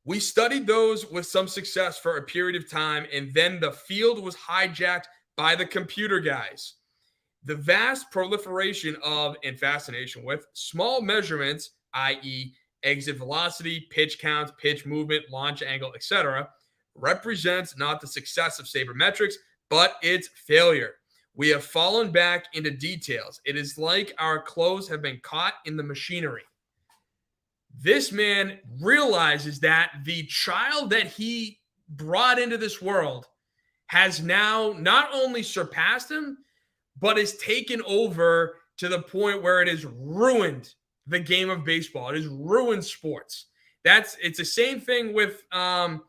"We studied those with some success for a period of time, and then the field was hijacked by the computer guys. The vast proliferation of and fascination with small measurements, i.e. exit velocity, pitch counts, pitch movement, launch angle, etc., represents not the success of sabermetrics, but its failure. We have fallen back into details. It is like our clothes have been caught in the machinery." This man realizes that the child that he brought into this world has now not only surpassed him, but is taken over to the point where it has ruined the game of baseball. It has ruined sports. It's the same thing with, the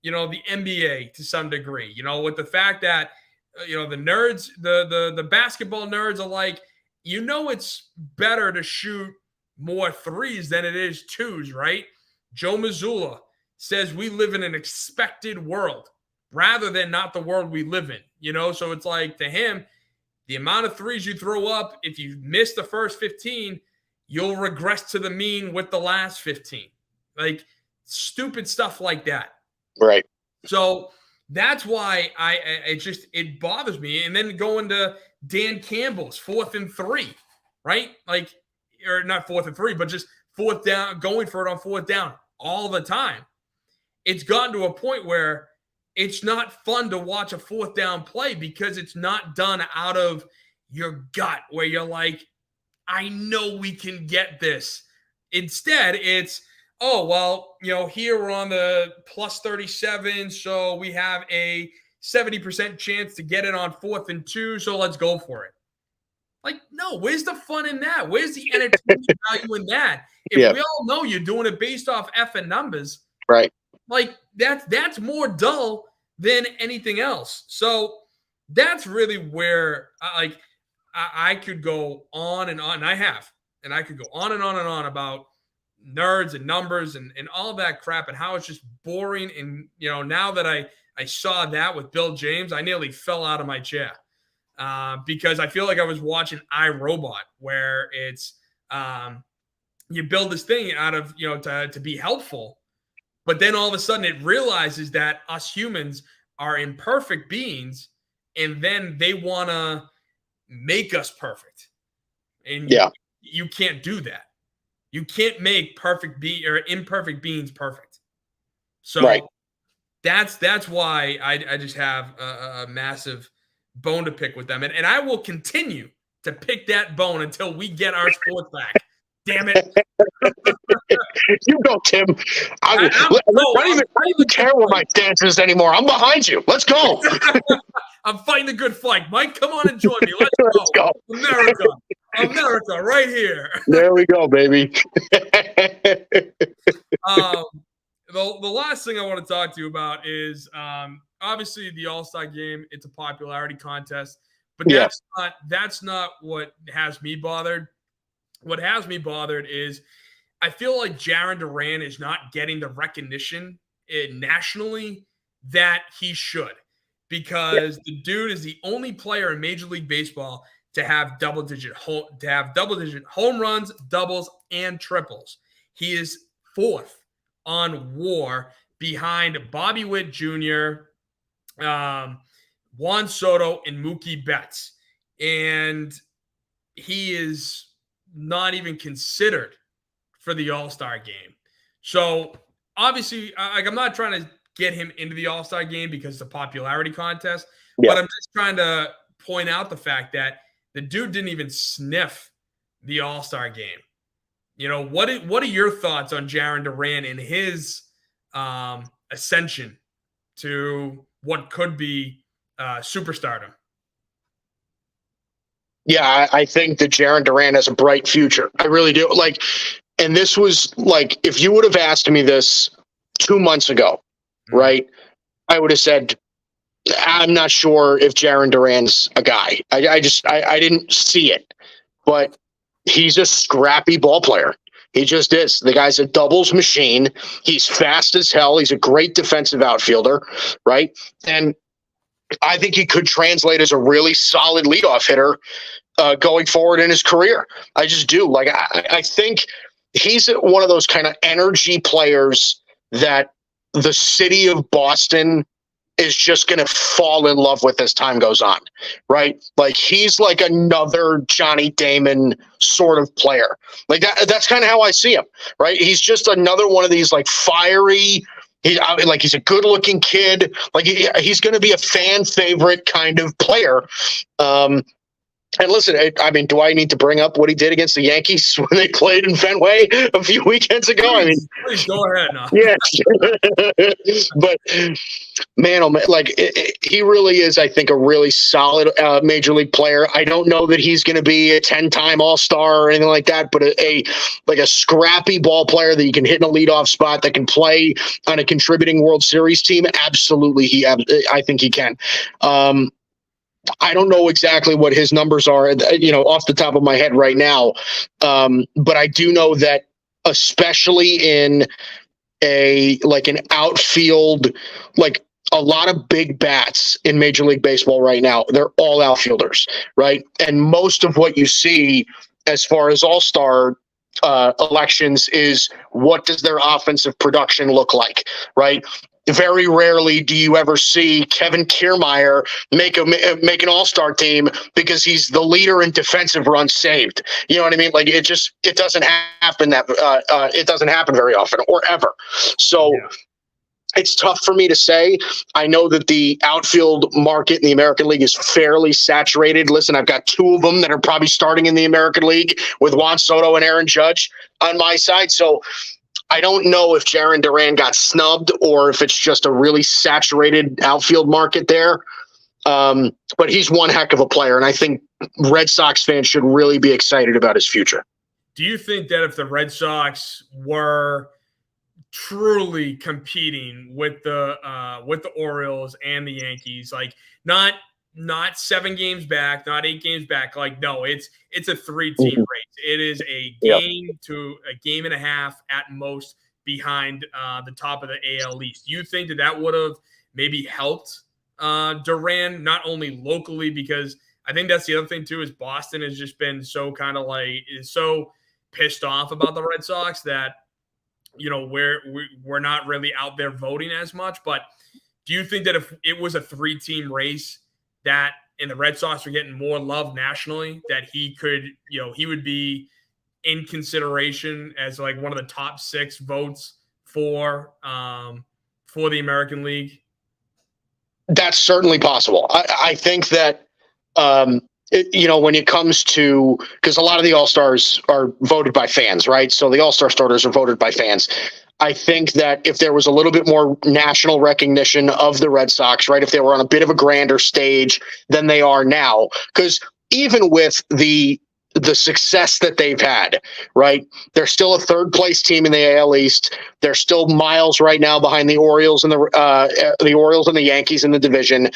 NBA to some degree, with the fact that, the nerds, the basketball nerds are like, it's better to shoot more threes than it is twos, right? Joe Mazzulla says we live in an expected world rather than not the world we live in, so it's like, to him, the amount of threes you throw up, if you miss the first 15, you'll regress to the mean with the last 15. Like, stupid stuff like that. Right. So that's why it bothers me. And then going to Dan Campbell's 4th and 3, right? Like, or not 4th and 3, but just 4th down, going for it on 4th down all the time. It's gotten to a point where it's not fun to watch a 4th down play because it's not done out of your gut where you're like, I know we can get this. Instead, it's, here we're on the plus 37, so we have a 70% chance to get it on 4th and 2, so let's go for it. Like, no, where's the fun in that? Where's the entertainment value in that? If we all know you're doing it based off effing numbers, right? Like, that's more dull than anything else. So that's really where, I could go on and on, and I have, and I could go on and on and on about nerds and numbers and all that crap and how it's just boring. And, now that I saw that with Bill James, I nearly fell out of my chair because I feel like I was watching iRobot, where it's you build this thing out of, to be helpful. But then all of a sudden it realizes that us humans are imperfect beings, and then they want to make us perfect. And you can't do that. You can't make imperfect beings perfect. So that's why I just have a massive bone to pick with them. And I will continue to pick that bone until we get our sports back. Damn it. You go, Tim. I don't even care what my stance is anymore. I'm behind you. Let's go. I'm fighting a good fight. Mike, come on and join me. Let's go. America, right here. There we go, baby. The last thing I want to talk to you about is obviously the All-Star game. It's a popularity contest, but that's not what has me bothered. What has me bothered is I feel like Jarren Duran is not getting the recognition nationally that he should, because the dude is the only player in Major League Baseball to have double-digit home runs, doubles, and triples. He is fourth on WAR behind Bobby Witt Jr., Juan Soto, and Mookie Betts. And he is not even considered for the All-Star game. So obviously, I'm not trying to get him into the All-Star game because it's a popularity contest, but I'm just trying to point out the fact that the dude didn't even sniff the All-Star game. What are your thoughts on Jarren Duran and his ascension to what could be superstardom? Yeah, I think that Jarren Duran has a bright future. I really do. And this was if you would have asked me this 2 months ago, right? I would have said, I'm not sure if Jarren Duran's a guy. I didn't see it, but he's a scrappy ball player. He just is. The guy's a doubles machine. He's fast as hell. He's a great defensive outfielder, right? And I think he could translate as a really solid leadoff hitter going forward in his career. I just do. I think he's one of those kind of energy players that the city of Boston is just going to fall in love with as time goes on, right? He's like another Johnny Damon sort of player. That's kind of how I see him, right? He's just another one of these fiery. He's a good-looking kid. He's going to be a fan favorite kind of player. And listen, do I need to bring up what he did against the Yankees when they played in Fenway a few weekends ago? Please go ahead now. Yeah, but man, oh man, he really is, I think, a really solid major league player. I don't know that he's going to be a 10-time All-Star or anything like that, but a scrappy ball player that you can hit in a leadoff spot, that can play on a contributing World Series team. Absolutely, I think he can. I don't know exactly what his numbers are, off the top of my head right now. But I do know that, especially in an outfield, a lot of big bats in Major League Baseball right now, they're all outfielders, right? And most of what you see as far as all-star elections is, what does their offensive production look like, right? Very rarely do you ever see Kevin Kiermaier make an all-star team because he's the leader in defensive runs saved. You know what I mean? It doesn't happen it doesn't happen very often or ever. So it's tough for me to say. I know that the outfield market in the American League is fairly saturated. Listen, I've got two of them that are probably starting in the American League with Juan Soto and Aaron Judge on my side. So I don't know if Jarren Duran got snubbed or if it's just a really saturated outfield market there. But he's one heck of a player, and I think Red Sox fans should really be excited about his future. Do you think that if the Red Sox were truly competing with the Orioles and the Yankees, not not 7 games back, not 8 games back. Like, no, it's a 3-team race. It is a game to a game and a half at most behind the top of the AL East. Do you think that would have maybe helped Duran, not only locally, because I think that's the other thing too, is Boston has just been so kind of like is so pissed off about the Red Sox that, you know, we're not really out there voting as much. But do you think that if it was a 3-team race, that and the Red Sox were getting more love nationally, that he could, you know, he would be in consideration as like one of the top 6 votes for the American League? That's certainly possible. I think that, you know, when it comes to, because a lot of the All-Stars are voted by fans, right? So the All-Star starters are voted by fans. I think that if there was a little bit more national recognition of the Red Sox, right, if they were on a bit of a grander stage than they are now, because even with the success that they've had, right, they're still a 3rd place team in the AL East. They're still miles right now behind the Orioles and the Orioles and the Yankees in the division.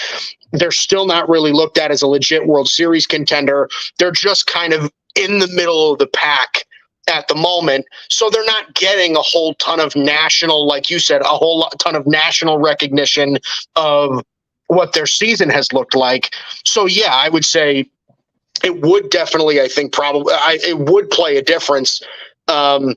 They're still not really looked at as a legit World Series contender. They're just kind of in the middle of the pack at the moment. So they're not getting a whole ton of national, like you said, ton of national recognition of what their season has looked like. So yeah, I would say it would definitely, I think probably it would play a difference. And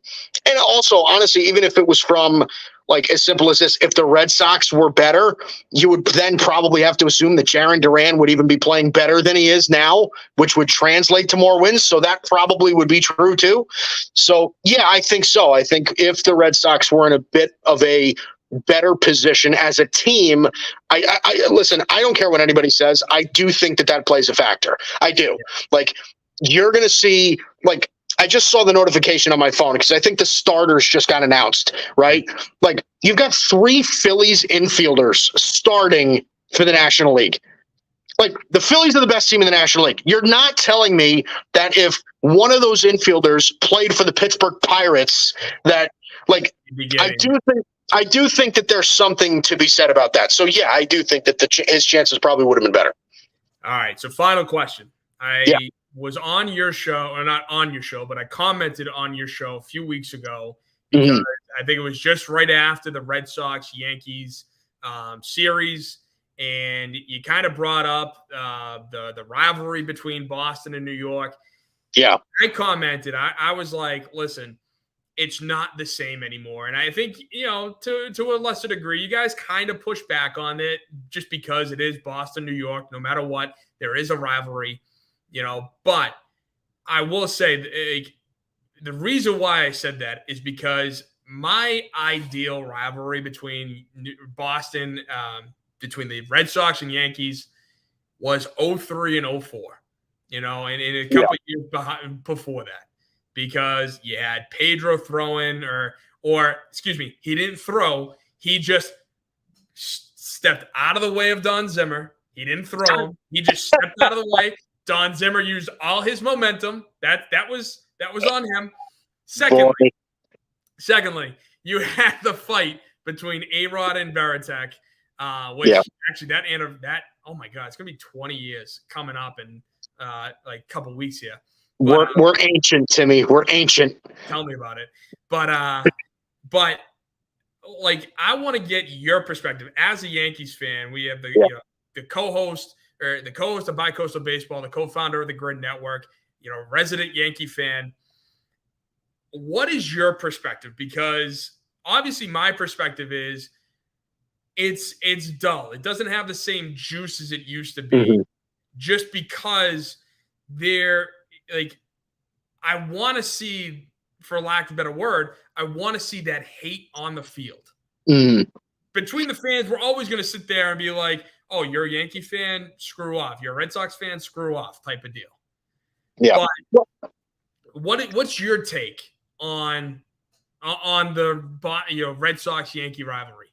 also, honestly, even if it was from like as simple as this, if the Red Sox were better, you would then probably have to assume that Jarren Duran would even be playing better than he is now, which would translate to more wins. So that probably would be true too. So yeah, I think so. I think if the Red Sox were in a bit of a better position as a team, I listen, I don't care what anybody says. I do think that plays a factor. I do. Like, you're going to see, like, I just saw the notification on my phone because I think the starters just got announced, right? Like, you've got 3 Phillies infielders starting for the National League. Like, the Phillies are the best team in the National League. You're not telling me that if one of those infielders played for the Pittsburgh Pirates, that, like, I do think that there's something to be said about that. So yeah, I do think that his chances probably would have been better. All right. So final question. I was on your show, or not on your show, but I commented on your show a few weeks ago because I think it was just right after the Red Sox Yankees series. And you kind of brought up the rivalry between Boston and New York. Yeah. I commented, I was like, listen, it's not the same anymore. And I think, you know, to a lesser degree, you guys kind of push back on it just because it is Boston, New York. No matter what, there is a rivalry, you know. But I will say the reason why I said that is because my ideal rivalry between Boston, between the Red Sox and Yankees was 03 and 04, you know, and a couple of years before that. Because you had Pedro throwing, or excuse me, he didn't throw. He just stepped out of the way of Don Zimmer. He didn't throw him. He just stepped out of the way. Don Zimmer used all his momentum. That was on him. Secondly, you had the fight between A-Rod and Veritek, which actually that oh my God, it's gonna be 20 years coming up in like a couple weeks here. But, we're ancient, Timmy. We're ancient. Tell me about it. But like, I want to get your perspective as a Yankees fan. We have the co-host of BiCoastal Baseball, the co-founder of the Gryd Network, you know, resident Yankee fan. What is your perspective? Because obviously my perspective is it's dull. It doesn't have the same juice as it used to be, just because they're like, I want to see, for lack of a better word, I want to see that hate on the field. Between the fans, we're always going to sit there and be like, oh, you're a Yankee fan, screw off. You're a Red Sox fan, screw off type of deal. Yeah. But what's your take on the Red Sox-Yankee rivalry?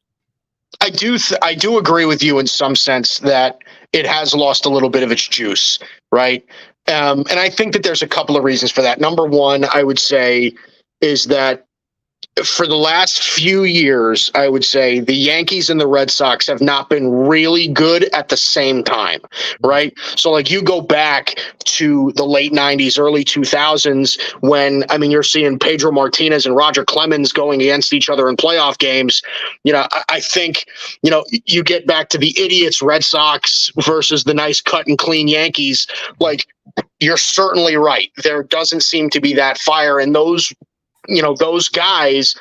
I do agree with you in some sense that it has lost a little bit of its juice, right? And I think that there's a couple of reasons for that. Number one, I would say, is that for the last few years, I would say the Yankees and the Red Sox have not been really good at the same time, right? So like you go back to the late 90s, early 2000s when, I mean, you're seeing Pedro Martinez and Roger Clemens going against each other in playoff games. You know, I think, you know, you get back to the idiots Red Sox versus the nice cut and clean Yankees. Like, you're certainly right. There doesn't seem to be that fire, and those guys,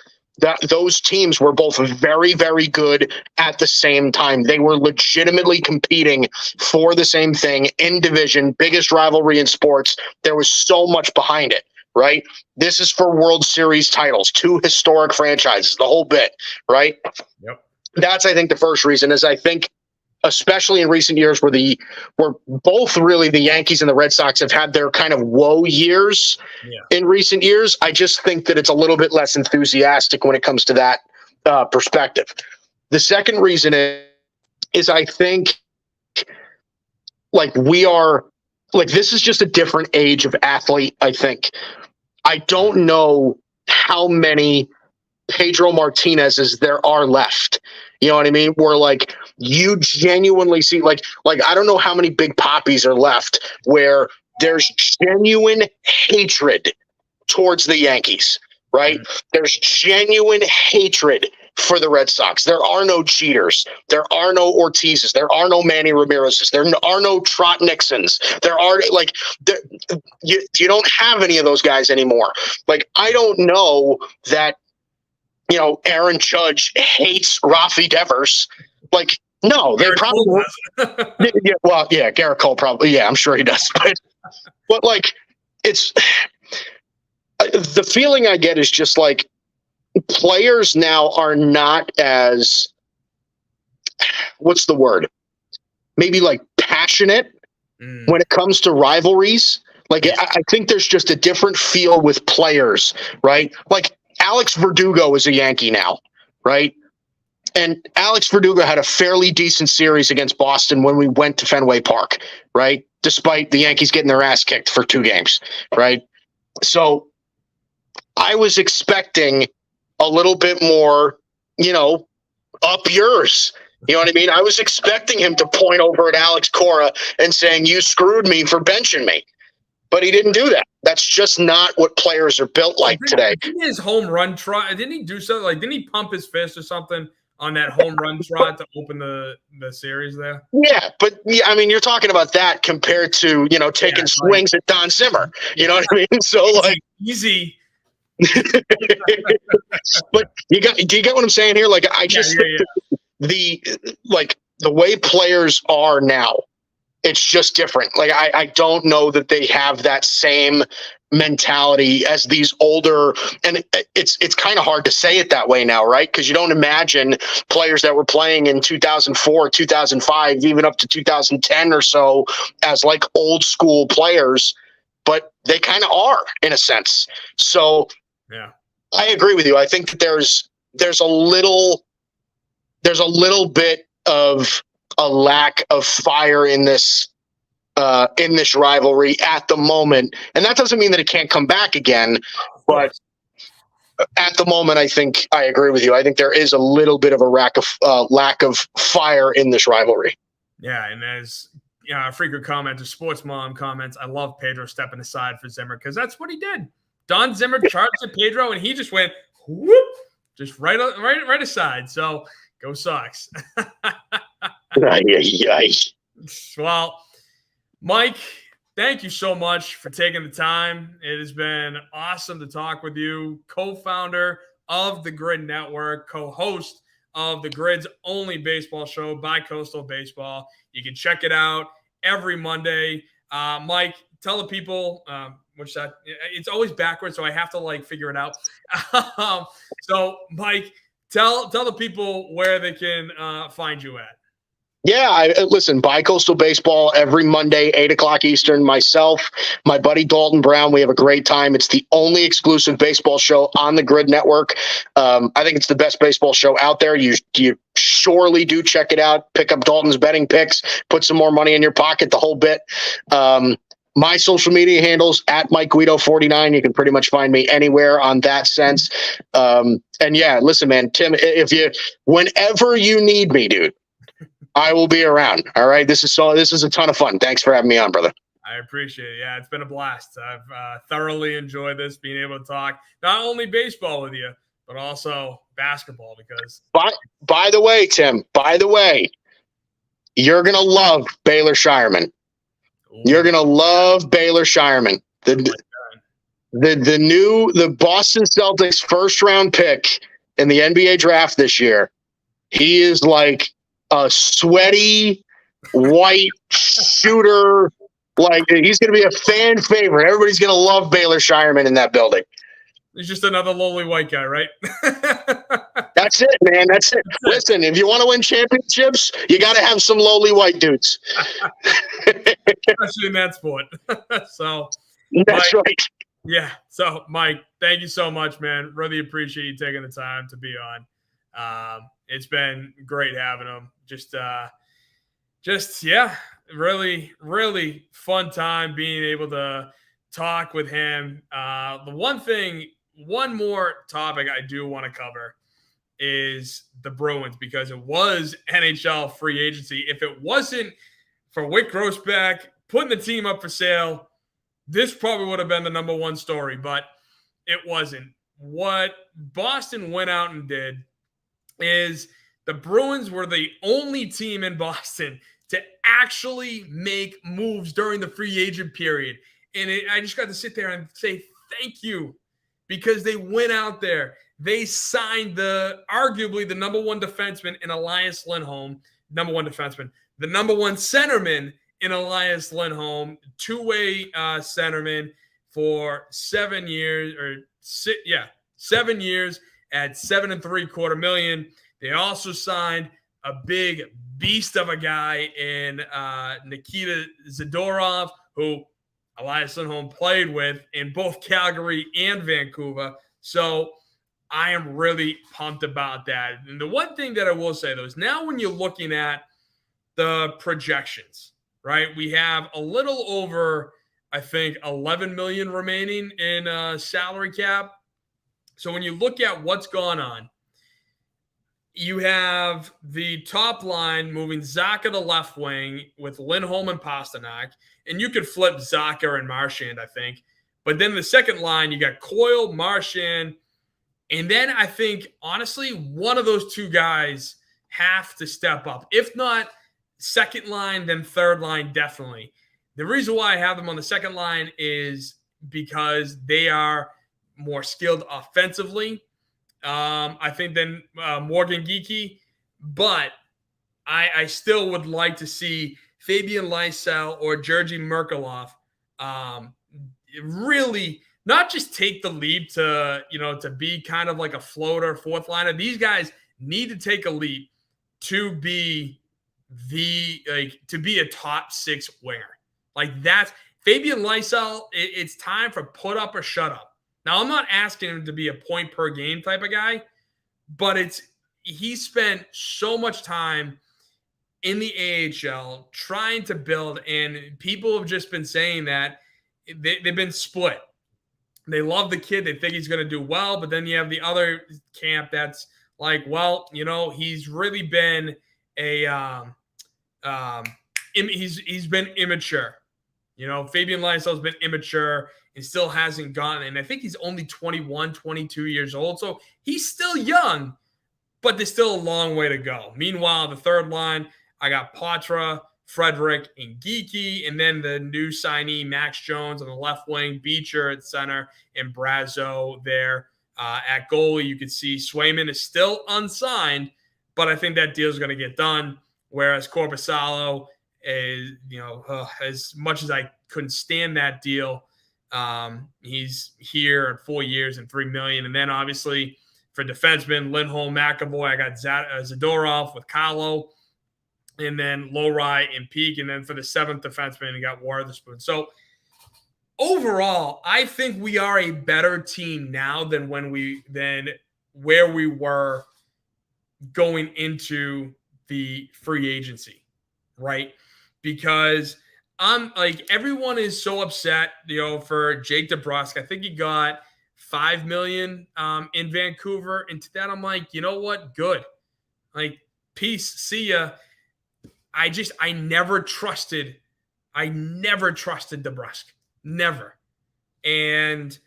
those teams were both very, very good at the same time. They were legitimately competing for the same thing in division, biggest rivalry in sports. There was so much behind it, right? This is for World Series titles, 2 historic franchises, the whole bit, right? Yep. That's, I think, the first reason is I think, especially in recent years where both really the Yankees and the Red Sox have had their kind of woe years in recent years. I just think that it's a little bit less enthusiastic when it comes to that perspective. The second reason is I think like this is just a different age of athlete. I think I don't know how many Pedro Martinez's there are left. You know what I mean? Where like you genuinely see like I don't know how many big poppies are left where there's genuine hatred towards the Yankees, right? There's genuine hatred for the Red Sox. There are no cheaters. There are no Ortizes. There are no Manny Ramirez's. There are no Trot Nixons. There are you don't have any of those guys anymore. Like, I don't know that, you know, Aaron Judge hates Rafi Devers. Like, no, they probably. Garrett Cole probably. Yeah, I'm sure he does. But like, it's the feeling I get is just like players now are not as, what's the word? Maybe like passionate when it comes to rivalries. Like, I think there's just a different feel with players, right? Like, Alex Verdugo is a Yankee now, right? And Alex Verdugo had a fairly decent series against Boston when we went to Fenway Park, right? Despite the Yankees getting their ass kicked for 2 games, right? So I was expecting a little bit more, you know, up yours. You know what I mean? I was expecting him to point over at Alex Cora and saying, "You screwed me for benching me." But he didn't do that. That's just not what players are built like today. Didn't his home run trot? Didn't he do something? Like, didn't he pump his fist or something on that home run trot to open the series there? Yeah, but yeah, I mean, you're talking about that compared to, you know, taking swings at Don Zimmer. You know what I mean? So like easy. But do you get what I'm saying here? Like, I just think the way players are now, it's just different. Like, I don't know that they have that same mentality as these older, and it's kind of hard to say it that way now, right? Because you don't imagine players that were playing in 2004, 2005, even up to 2010 or so as like old school players, but they kind of are in a sense. So yeah, I agree with you. I think that there's a little bit of a lack of fire in this rivalry at the moment, and that doesn't mean that it can't come back again. But at the moment, I think I agree with you. I think there is a little bit of a lack of fire in this rivalry. Yeah, and as a frequent commenter, Sports Mom comments, I love Pedro stepping aside for Zimmer because that's what he did. Don Zimmer charged at Pedro, and he just went whoop, just right aside. So go Sox. Well, Mike, thank you so much for taking the time. It has been awesome to talk with you, co-founder of the Gryd Network, co-host of the Gryd's only baseball show, BiCoastal Baseball. You can check it out every Monday. Mike, tell the people, it's always backwards, so I have to figure it out. So, Mike, tell the people where they can find you at. Yeah, listen, BiCoastal Baseball every Monday, 8 o'clock Eastern. Myself, my buddy Dalton Brown, we have a great time. It's the only exclusive baseball show on the Gryd Network. I think it's the best baseball show out there. You surely do check it out. Pick up Dalton's betting picks. Put some more money in your pocket, the whole bit. My social media handles at Mike Guido 49. You can pretty much find me anywhere on that sense. And yeah, listen, man, Tim, whenever you need me, dude, I will be around. All right. This is a ton of fun. Thanks for having me on, brother. I appreciate it. Yeah, it's been a blast. I've thoroughly enjoyed this, being able to talk not only baseball with you, but also basketball. Because by the way, Tim, you're gonna love Baylor Shireman. You're gonna love Baylor Shireman. The Boston Celtics first round pick in the NBA draft this year. He is like a sweaty white shooter. Like, he's gonna be a fan favorite. Everybody's gonna love Baylor Shireman in that building. He's just another lowly white guy, right? That's it, man. That's it. Listen, if you want to win championships, you got to have some lowly white dudes. Especially in that sport. So that's Mike, right. Yeah. So, Mike, thank you so much, man. Really appreciate you taking the time to be on. It's been great having him. Just really, really fun time being able to talk with him. One more topic I do want to cover is the Bruins, because it was NHL free agency. If it wasn't for Wyc Grousbeck putting the team up for sale, this probably would have been the number one story, but it wasn't. What Boston went out and did is the Bruins were the only team in Boston to actually make moves during the free agent period. And I just got to sit there and say thank you, because they went out there. They signed arguably the number one defenseman in Elias Lindholm, the number one centerman in Elias Lindholm, two-way centerman for 7 years, 7 years at $7.75 million. They also signed a big beast of a guy in Nikita Zadorov, who Elias Lindholm played with in both Calgary and Vancouver. So I am really pumped about that. And the one thing that I will say, though, is now when you're looking at the projections, right, we have a little over, I think, $11 million remaining in salary cap. So when you look at what's gone on, you have the top line moving Zacha to left wing with Lindholm and Pasternak, and you could flip Zacha and Marchand, I think. But then the second line, you got Coyle, Marchand, and then I think, honestly, one of those two guys have to step up. If not second line, then third line, definitely. The reason why I have them on the second line is because they are more skilled offensively, I think, than Morgan Geekie. But I still would like to see Fabian Lysell or Georgi Merkulov really not just take the leap to be kind of like a floater fourth liner. These guys need to take a leap to be a top six winger. Like, that's Fabian Lysell. It's time for put up or shut up. Now, I'm not asking him to be a point per game type of guy, but he spent so much time in the AHL trying to build, and people have just been saying that they've been split. They love the kid. They think he's going to do well, but then you have the other camp that's like, well, he's really been he's been immature. Fabian Lysell's been immature and still hasn't gone. And I think he's only 21, 22 years old. So he's still young, but there's still a long way to go. Meanwhile, the third line, I got Patra, Frederick, and Geekie. And then the new signee, Max Jones, on the left wing, Beecher at center, and Brazo there at goalie. You can see Swayman is still unsigned, but I think that deal is going to get done. Whereas Korpisalo is, as much as I couldn't stand that deal, he's here at 4 years and $3 million. And then obviously for defensemen, Lindholm, McAvoy, I got Zadorov with Carlo, and then Lowry and Peak. And then for the seventh defenseman, you got Witherspoon. So overall, I think we are a better team now than where we were going into the free agency, right? Because I'm like, everyone is so upset, for Jake DeBrusk. I think he got $5 million in Vancouver. And to that, I'm like, you know what? Good. Like, peace. See ya. I never trusted DeBrusk. Never. And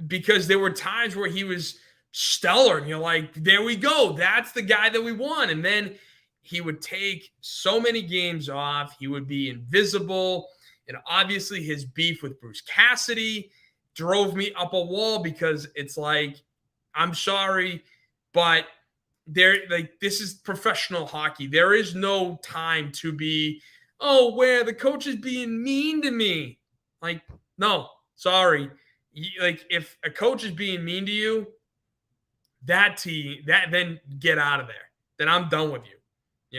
because there were times where he was stellar and you're like, there we go. That's the guy that we want. And then he would take so many games off. He would be invisible. And obviously his beef with Bruce Cassidy drove me up a wall because it's like, I'm sorry, but this is professional hockey. There is no time to be, where the coach is being mean to me. Like, no, sorry. If a coach is being mean to you, then get out of there. Then I'm done with you.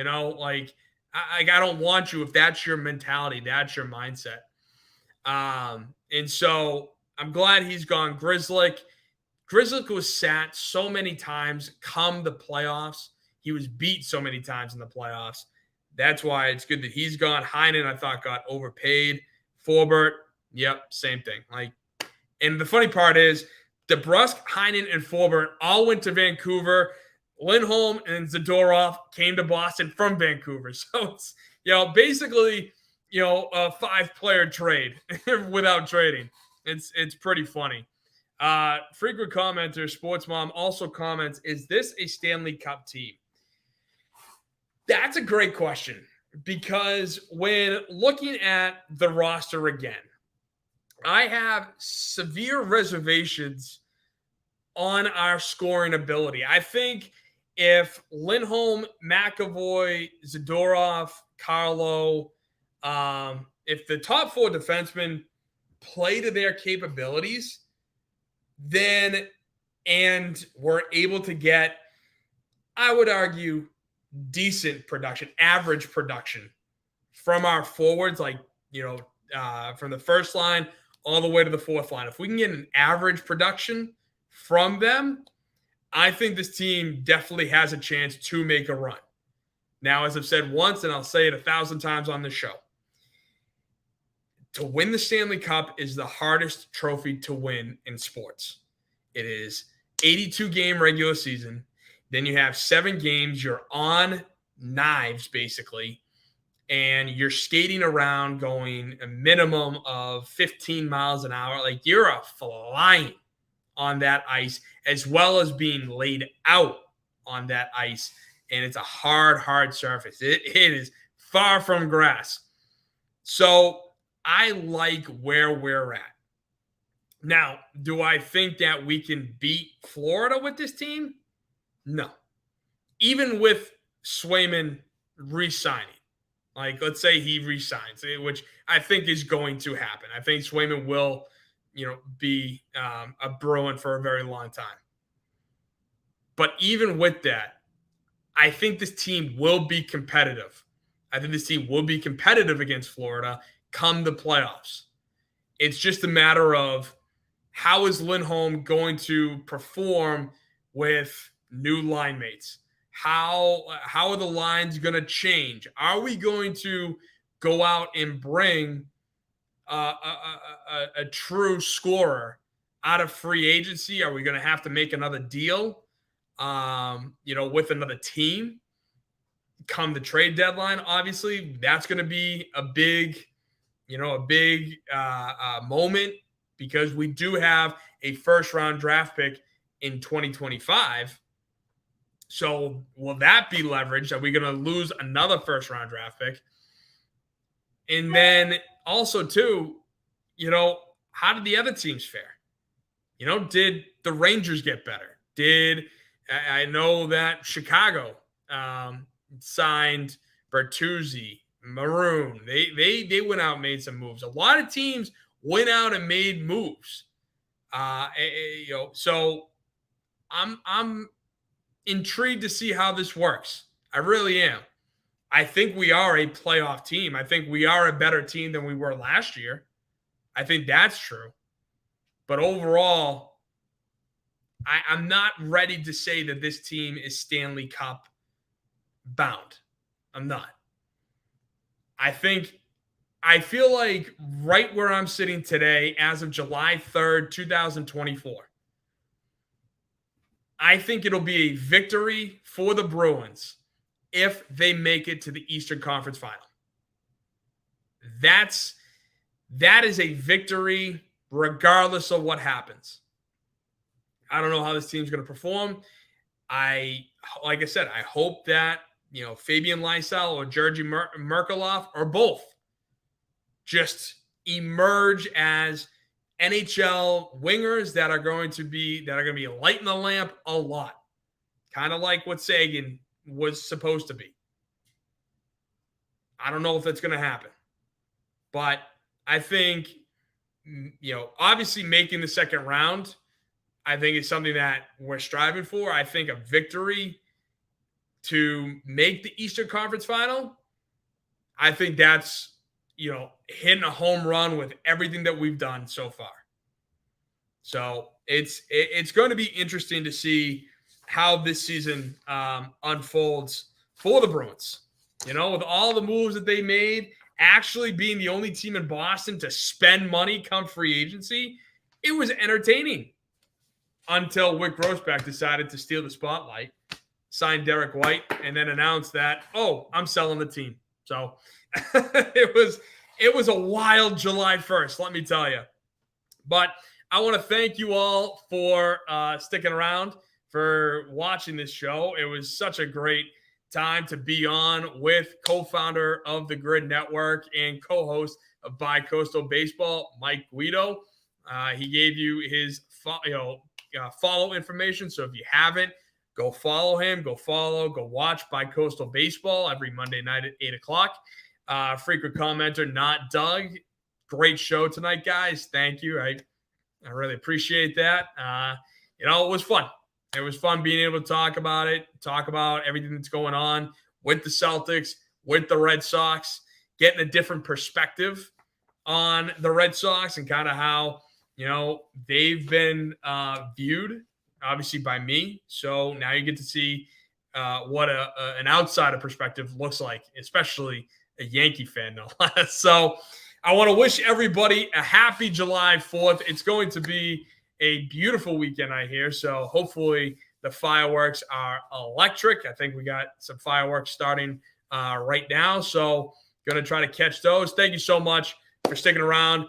I don't want you if that's your mentality, that's your mindset. And so I'm glad he's gone. Grzelcyk was sat so many times come the playoffs. He was beat so many times in the playoffs. That's why it's good that he's gone. Heinen, I thought, got overpaid. Forbort, yep, same thing. And the funny part is DeBrusk, Heinen, and Forbort all went to Vancouver. Lindholm and Zadorov came to Boston from Vancouver. So it's, basically, a 5-player trade without trading. It's pretty funny. Frequent commenter, Sports Mom, also comments, is this a Stanley Cup team? That's a great question, because when looking at the roster again, I have severe reservations on our scoring ability. I think if Lindholm, McAvoy, Zadorov, Carlo, if the top 4 defensemen play to their capabilities, and we're able to get, I would argue, decent production, average production from our forwards, from the first line all the way to the fourth line. If we can get an average production from them, I think this team definitely has a chance to make a run. Now, as I've said once, and I'll say it 1,000 times on the show, to win the Stanley Cup is the hardest trophy to win in sports. It is 82-game regular season. Then you have 7 games. You're on knives, basically, and you're skating around going a minimum of 15 miles an hour. Like, you're flying on that ice, as well as being laid out on that ice. And it's a hard surface. It is far from grass. So I like where we're at. Now, do I think that we can beat Florida with this team? No. Even with Swayman re-signing. Let's say he re-signs, which I think is going to happen. I think Swayman will, be a Bruin for a very long time. But even with that, I think this team will be competitive. I think this team will be competitive against Florida come the playoffs. It's just a matter of how is Lindholm going to perform with new line mates? How are the lines going to change? Are we going to go out and bring a true scorer out of free agency? Are we going to have to make another deal, with another team come the trade deadline? Obviously, that's going to be a big moment, because we do have a first-round draft pick in 2025. So will that be leveraged? Are we going to lose another first-round draft pick? And then also, too, how did the other teams fare? Did the Rangers get better? I know that Chicago signed Bertuzzi, Maroon. They went out and made some moves. A lot of teams went out and made moves. So I'm intrigued to see how this works. I really am. I think we are a playoff team. I think we are a better team than we were last year. I think that's true. But overall, I'm not ready to say that this team is Stanley Cup bound. I'm not. I think I feel like right where I'm sitting today, as of July 3rd, 2024, I think it'll be a victory for the Bruins if they make it to the Eastern Conference Final. That is a victory regardless of what happens. I don't know how this team's going to perform. Like I said, I hope that, Fabian Lysell or Georgi Merkulov or both just emerge as NHL wingers that are going to be lighting the lamp a lot. Kind of like what Sagan was supposed to be. I don't know if that's going to happen. But I think, obviously making the second round, I think is something that we're striving for. I think a victory to make the Eastern Conference Final, I think that's, hitting a home run with everything that we've done so far. So it's going to be interesting to see how this season unfolds for the Bruins. With all the moves that they made, actually being the only team in Boston to spend money come free agency, it was entertaining until Wyc Grousbeck decided to steal the spotlight, signed Derek White, and then announced that, I'm selling the team. So it was a wild July 1st, let me tell you. But I want to thank you all for sticking around, for watching this show. It was such a great time to be on with co-founder of the Gryd Network and co-host of BiCoastal Baseball, Mike Guido. He gave you his follow information. So if you haven't, go follow him. Go watch BiCoastal Baseball every Monday night at 8 o'clock. Frequent commenter, Not Doug. Great show tonight, guys. Thank you. I really appreciate that. It was fun. It was fun being able to talk about everything that's going on with the Celtics, with the Red Sox, getting a different perspective on the Red Sox and kind of how, they've been viewed, obviously, by me. So now you get to see what an outsider perspective looks like, especially a Yankee fan, no less. So I want to wish everybody a happy July 4th. It's going to be a beautiful weekend, I hear. So hopefully the fireworks are electric. I think we got some fireworks starting right now. So going to try to catch those. Thank you so much for sticking around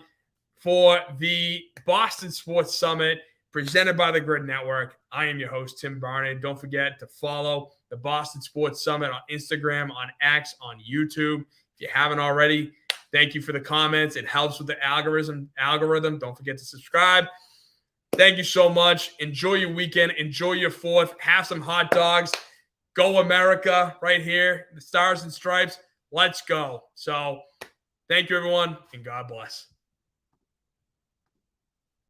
for the Boston Sports Summit presented by the Gryd Network. I am your host, Tim Barnett. Don't forget to follow the Boston Sports Summit on Instagram, on X, on YouTube. If you haven't already, thank you for the comments. It helps with the algorithm. Don't forget to subscribe. Thank you so much. Enjoy your weekend. Enjoy your 4th. Have some hot dogs. Go America right here. The Stars and Stripes. Let's go. So thank you, everyone, and God bless.